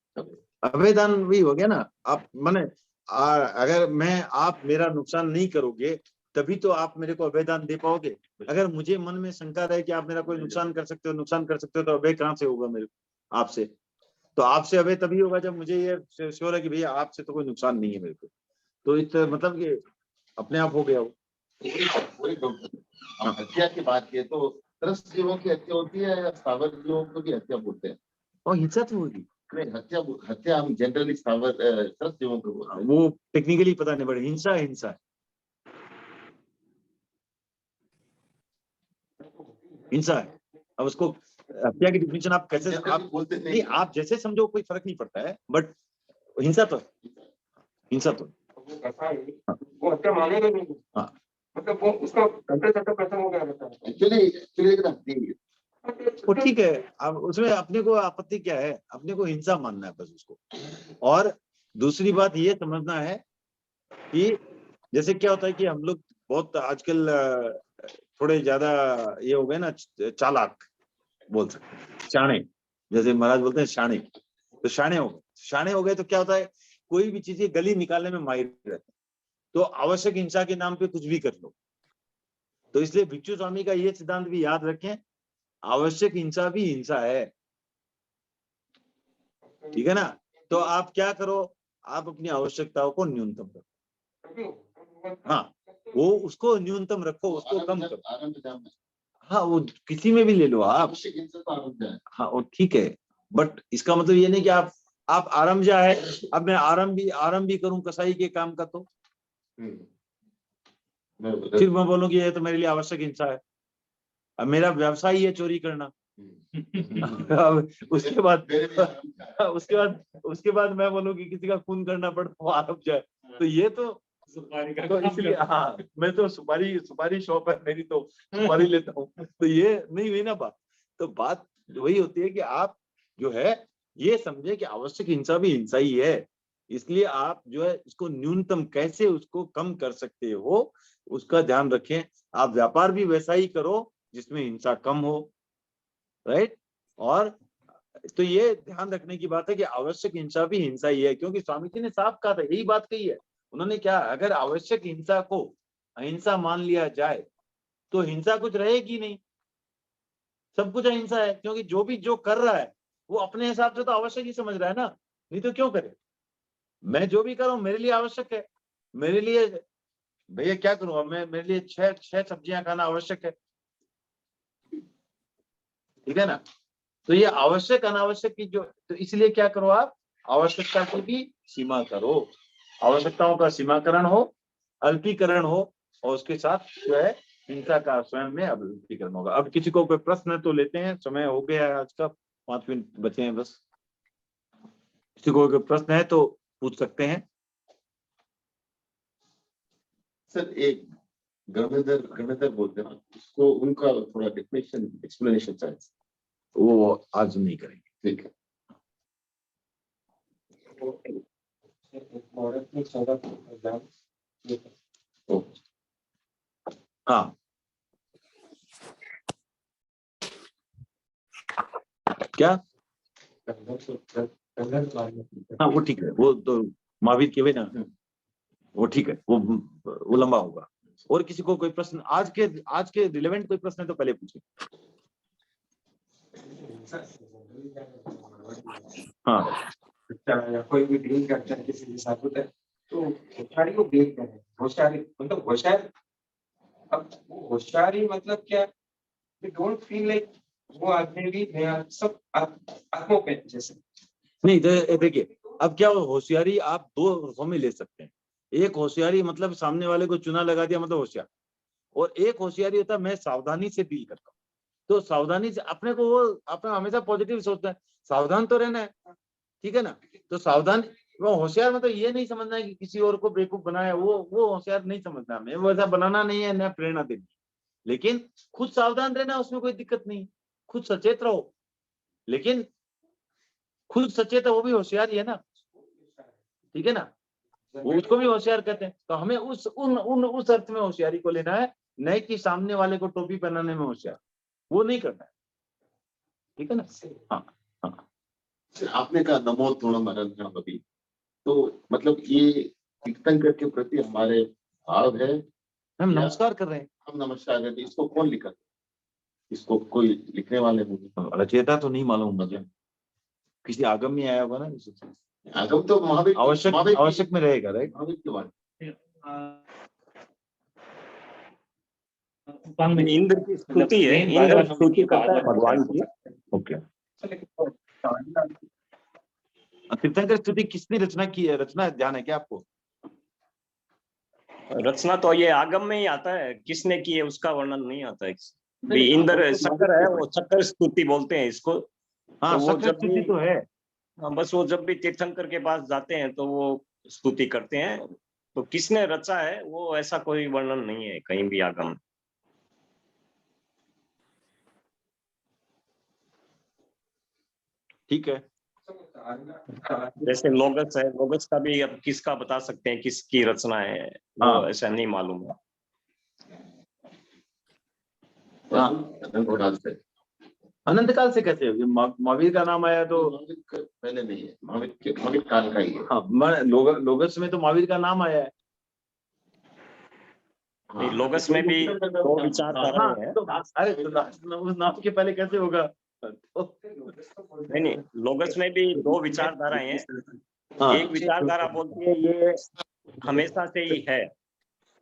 अभेदान भी हो गया ना। आप माने अगर मैं आप मेरा नुकसान नहीं करोगे तभी तो आप मेरे को अभेदान दे पाओगे। अगर मुझे मन में शंका रहे कि आप मेरा कोई नुकसान कर सकते हो तो अभय कहाँ से होगा मेरे आपसे? तो आपसे अभय तभी होगा जब मुझे ये श्योर है कि भैया आपसे तो कोई नुकसान नहीं है मेरे को। तो इस मतलब कि अपने आप हो गया वो। हम हत्या की बात किए तो त्रस्त जीवों की हत्या होती है या स्थावर जीवों को भी हत्या बोलते हैं? और हिंसा तो होगी नहीं, हत्या हम जनरली स्थावर त्रस्त जीवों को बोलते हैं। वो टेक्निकली पता नहीं पड़े। हिंसा है। हिंसा है। अब उसको हत्या की डिफिनेशन आप कैसे आप बोलते नहीं, आप जैसे समझो कोई फर्क नहीं पड़ता है, बट हिंसा तो वो ऐसा है, वो हत्या मानेगा नहीं। हाँ। मतलब वो उसका घंटे प्रसंग हो गया रहता है। एक्चुअली वो ठीक है। अब उसमें अपने को आपत्ति क्या है? अपने को हिंसा मानना है बस उसको। और दूसरी बात ये समझना है कि जैसे क्या होता है कि हम लोग बहुत आजकल थोड़े ज्यादा ये हो गए ना, चालाक बोल सकते हैं, शाणे, जैसे महाराज बोलते हैं शाणे। तो शाणे हो गए तो क्या होता है, कोई भी चीज गली निकालने में माहिर रहते हैं। तो आवश्यक हिंसा के नाम पे कुछ भी कर लो। तो इसलिए भिक्षु स्वामी का ये सिद्धांत भी याद रखें, आवश्यक हिंसा भी हिंसा है। ठीक है ना? तो आप क्या करो, आप अपनी आवश्यकताओं को न्यूनतम रखो। हाँ, वो उसको न्यूनतम रखो, उसको कम करो। हाँ, वो किसी में भी ले लो आप। हाँ, वो ठीक है, बट इसका मतलब ये नहीं कि आप आरामजा है, अब मैं आराम भी करूं कसाई के काम का, तो फिर मैं बोलूं कि ये तो मेरे लिए आवश्यक हिंसा है। अब मेरा व्यवसाय ही है चोरी करना। अब उसके बाद मैं बोलूं कि किसी का खून करना पड़े वो आराम जाए, तो ये तो इसलिए हाँ, मैं तो सुपारी शॉप है मेरी, तो सुपारी लेता हूँ, तो ये नहीं हुई ना बात। तो बात वही होती है कि आप जो है ये समझे कि आवश्यक हिंसा भी हिंसा ही है। इसलिए आप जो है इसको न्यूनतम कैसे उसको कम कर सकते हो उसका ध्यान रखें। आप व्यापार भी वैसा ही करो जिसमें हिंसा कम हो, राइट। और तो ये ध्यान रखने की बात है कि आवश्यक हिंसा भी हिंसा ही है, क्योंकि स्वामी जी ने साफ कहा था, यही बात कही है उन्होंने। क्या, अगर आवश्यक हिंसा को अहिंसा मान लिया जाए तो हिंसा कुछ रहेगी नहीं, सब कुछ अहिंसा है। क्योंकि जो कर रहा है वो अपने हिसाब से तो आवश्यक ही समझ रहा है ना, नहीं तो क्यों करे। मैं जो भी कर रहा हूं मेरे लिए आवश्यक है, मेरे लिए भैया क्या करूंगा मैं, मेरे लिए छह सब्जियां खाना आवश्यक है, ठीक है ना। तो ये आवश्यक अनावश्यक की जो, तो इसलिए क्या करो आप, आवश्यकता की भी सीमा करो, आवश्यकताओं का सीमाकरण हो, अल्पीकरण हो, और उसके साथ जो है हिंसा का स्वयं में अल्पीकरण होगा। अब किसी को कोई प्रश्न तो लेते हैं, समय हो गया है आज का, 5 मिनट बचे हैं बस। किसी को कोई प्रश्न है तो पूछ सकते हैं। सर, एक गणधर बोलते हैं उसको, उनका थोड़ा डेफिनेशन एक्सप्लेनेशन चाहिए। वो आज नहीं करेंगे, ठीक है। हाँ क्या, हाँ वो ठीक है, वो तो महावीर के ना, वो ठीक है, वो लंबा होगा। और किसी को कोई प्रश्न आज के रिलेवेंट कोई प्रश्न है तो पहले पूछे। हाँ, कोई भी डील करता है किसी के साथ होता है तो होशियारी को देखते हैं। होशियारी मतलब होशियार, अब वो होशियारी मतलब क्या, वी डोंट फील लाइक वो आदमी भी सब आत्मों पे जैसे नहीं देखिए, अब क्या होशियारी आप 2 अर्थों में ले सकते हैं। एक होशियारी मतलब सामने वाले को चुना लगा दिया मतलब होशियार, और एक होशियारी होता है मैं सावधानी से डील करता हूँ। तो सावधानी से अपने को, वो अपना हमेशा पॉजिटिव सोचता है, सावधान तो रहना है, ठीक है ना। तो सावधान, वो होशियार मतलब ये नहीं समझना है कि किसी और को बेवकूफ बनाया, वो होशियार नहीं समझना हमें, वो ऐसा बनाना नहीं है, न प्रेरणा देनी। लेकिन खुद सावधान रहना, उसमें कोई दिक्कत नहीं, खुद सचेत रहो। लेकिन खुद सचेत है वो भी होशियार ही है ना, ठीक है ना। उसको भी होशियार कहते हैं। तो हमें उस अर्थ में होशियारी को लेना है, नहीं कि सामने वाले को टोपी पहनाने में होशियार, वो नहीं करना है। ठीक है ना? हाँ, आपने कहा नमो तोणम अनंतम अभी, तो मतलब ये तीर्थंकर के प्रति हमारे भाव है, हम या नमस्कार कर रहे हैं। हम नमस्कार करते हैं। इसको कौन लिखा? इसको कोई लिखने वाले नहीं? रचयिता तो नहीं मालूम मुझे, किसी आगम में आया होगा ना। आगम तो महावीर आवश्यक में रहेगा, राइट? महावीर की वाणी। इंद्र की स्तुति है, इंद्र स्तुति करता है भगवान की। ओके। तीर्थंकर स्तुति किसने रचना की है? रचना ध्यान है क्या आपको? रचना तो ये आगम में ही आता है, किसने की है उसका वर्णन नहीं आता है। भी इंद्र शक्कर है, वो शक्कर स्तुति बोलते हैं इसको। हाँ, तो वो शक्कर जब स्तुति भी, तो है। बस वो जब भी तीर्थंकर के पास जाते हैं तो वो स्तुति करते हैं। तो किसने रचा है वो ऐसा कोई वर्णन नहीं है कहीं भी आगम में। ठीक है। जैसे लोगस है, लोगस का भी अब किसका बता सकते हैं किसकी रचना है, वो ऐसा नहीं मालूम है। अनंत काल से कैसे? महावीर का नाम आया तो पहले नहीं है, महावीर काल का ही है। हाँ, लोगस में तो महावीर का नाम आया है। नहीं, लोगस में भी दो विचारधाराएं हैं। अरे उस नाम के पहले कैसे होगा? नहीं, लोगस में भी दो विचारधाराएं हैं। एक विचारधारा बोलती है ये हमेशा से ही है,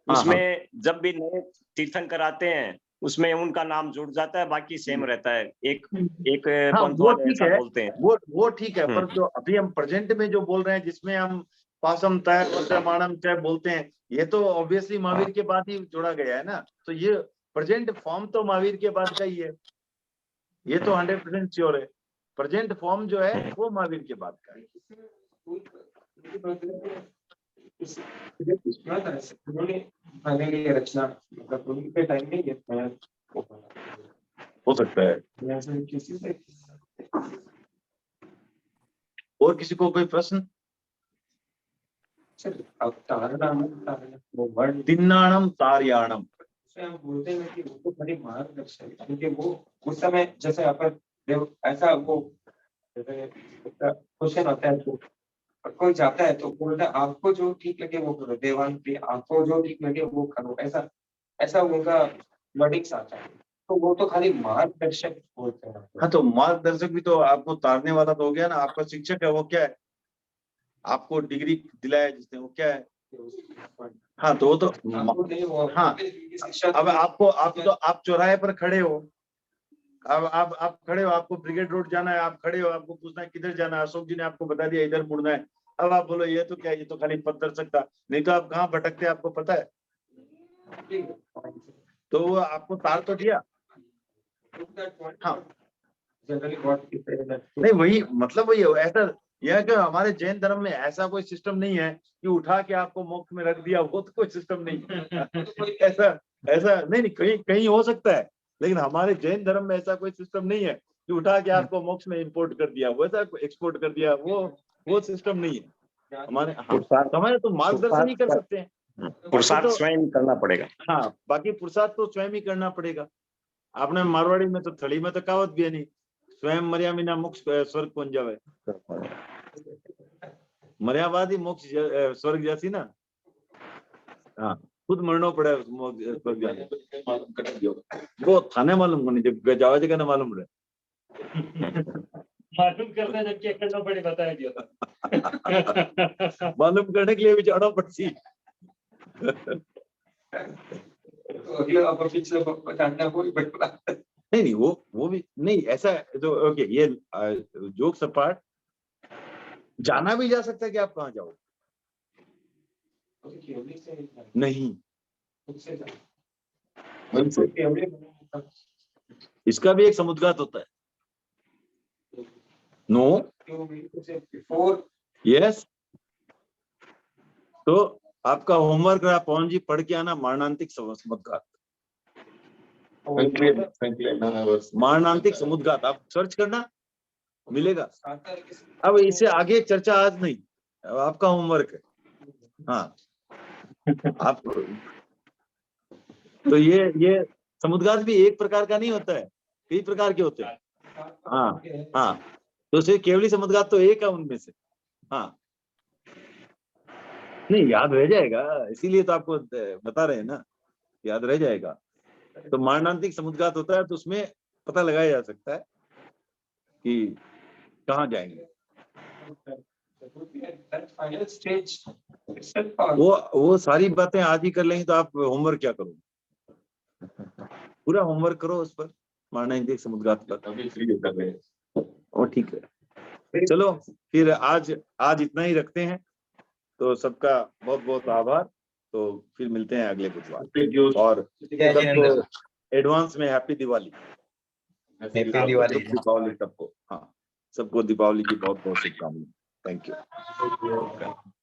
उसमें जब भी नए तीर्थंकर आते हैं उसमें उनका नाम जुड़ जाता है, बाकी सेम रहता है। एक पंथ वाले ऐसा बोलते हैं। वो ठीक है, पर जो अभी हम प्रेजेंट में जो बोल रहे हैं, जिसमें हम पासम तय प्रमाणम तय बोलते हैं, ये तो ऑब्वियसली महावीर के बाद ही जोड़ा गया है ना। तो ये प्रेजेंट फॉर्म तो महावीर के बाद का ही है, ये तो 100% श्योर है। प्रेजेंट फॉर्म जो है वो महावीर के बाद का है। रचना मतलब उनके टाइम में ये हो सकता है। और किसी को कोई प्रश्न? तिन्नाणम तार्याणम, हम बोलते हैं कि वो तो बड़ी मार्गदर्शन, क्योंकि वो उस समय जैसे अपन ऐसा वो क्वेश्चन होता है तो कोई जाता है तो बोलता है आपको जो ठीक लगे वो करो, देवान प्रिय आपको जो ठीक लगे वो करो, ऐसा उनका वर्डिंग्स आता है। तो वो तो खाली मार्गदर्शक बोलते हैं। हाँ, तो मार्गदर्शक भी तो आपको तारने वाला तो हो गया ना। आपका शिक्षक है, वो क्या है? आपको डिग्री दिलाया जिसने, वो क्या है? हाँ, तो वो तो हाँ। अब आप चौराहे पर खड़े हो, अब आप खड़े हो, आपको ब्रिगेड रोड जाना है, आप खड़े हो, आपको पूछना है किधर जाना है, अशोक जी ने आपको बता दिया इधर मुड़ना है। अब आप बोलो ये तो क्या, ये तो खाली पत्थर सकता, नहीं तो आप कहाँ भटकते आपको पता है। तो वो आपको तार तो दिया। हाँ, नहीं वही मतलब वही ऐसा यह कि हमारे जैन धर्म में ऐसा कोई सिस्टम नहीं है कि उठा के आपको मोक्ष में रख दिया, वो तो कोई सिस्टम नहीं है। ऐसा नहीं, कहीं हो सकता है, लेकिन हमारे जैन धर्म में ऐसा कोई सिस्टम नहीं है कि उठा के आपको मोक्ष में इंपोर्ट कर दिया, वैसा एक्सपोर्ट कर दिया, वो सिस्टम नहीं है हमारे। हमारे तो मार्गदर्शन ही कर सकते हैं, पुरुषार्थ स्वयं करना पड़ेगा। हाँ, बाकी पुरुषार्थ तो स्वयं ही करना पड़ेगा। आपने मारवाड़ी में तो थड़ी में तो कहावत भी है नहीं, स्वयं मर्या बिना मोक्ष स्वर्ग कौन जावे। मर्या बाद ही मोक्ष स्वर्ग जैसी ना। हाँ, खुद मरना पड़े स्वर्ग जाने। वो थाने मालूम होनी, जब जावा जगह ना मालूम रहे। मालूम करना जबकि करना पड़े, बताया दिया। मालूम करने के लिए भी जाना पड़ती। नहीं, वो भी नहीं ऐसा तो ओके। ये जोक सपाट जाना भी जा सकता है कि आप कहाँ जाओ। नहीं, इसका भी एक समुद्घात होता है। No, yes. तो आपका होमवर्क आप पवन जी पढ़ के आना, मारणांतिक समुद्घात। मारणांतिक समुद्घात आप सर्च करना, मिलेगा। अब इससे आगे चर्चा आज नहीं, अब आपका होमवर्क है। हाँ आप तो ये समुद्घात भी एक प्रकार का नहीं होता है, कई प्रकार के होते हैं। हाँ हाँ, तो सिर्फ केवली समुद्घात तो एक है उनमें से। हाँ नहीं, याद रह जाएगा, इसीलिए तो आपको बता रहे हैं ना, याद रह जाएगा। तो मारणांतिक समुद्घात होता है तो उसमें पता लगाया जा सकता है कि कहाँ जाएंगे। फाइनल स्टेज वो सारी बातें आज ही कर लेंगे तो आप होमवर्क क्या करोगे? पूरा होमवर्क करो उस पर, मारणांतिक समुद्घात पर। अभी फ्री होकर रहे हैं। और ठीक है, चलो फिर आज इतना ही रखते हैं। तो सबका बहुत बहुत आभार। तो फिर मिलते हैं अगले बुधवार, और सबको एडवांस में हैप्पी दिवाली। हैप्पी दिवाली। दीपावली सबको। हाँ, सबको दीपावली की बहुत बहुत शुभकामनाएं। Thank you.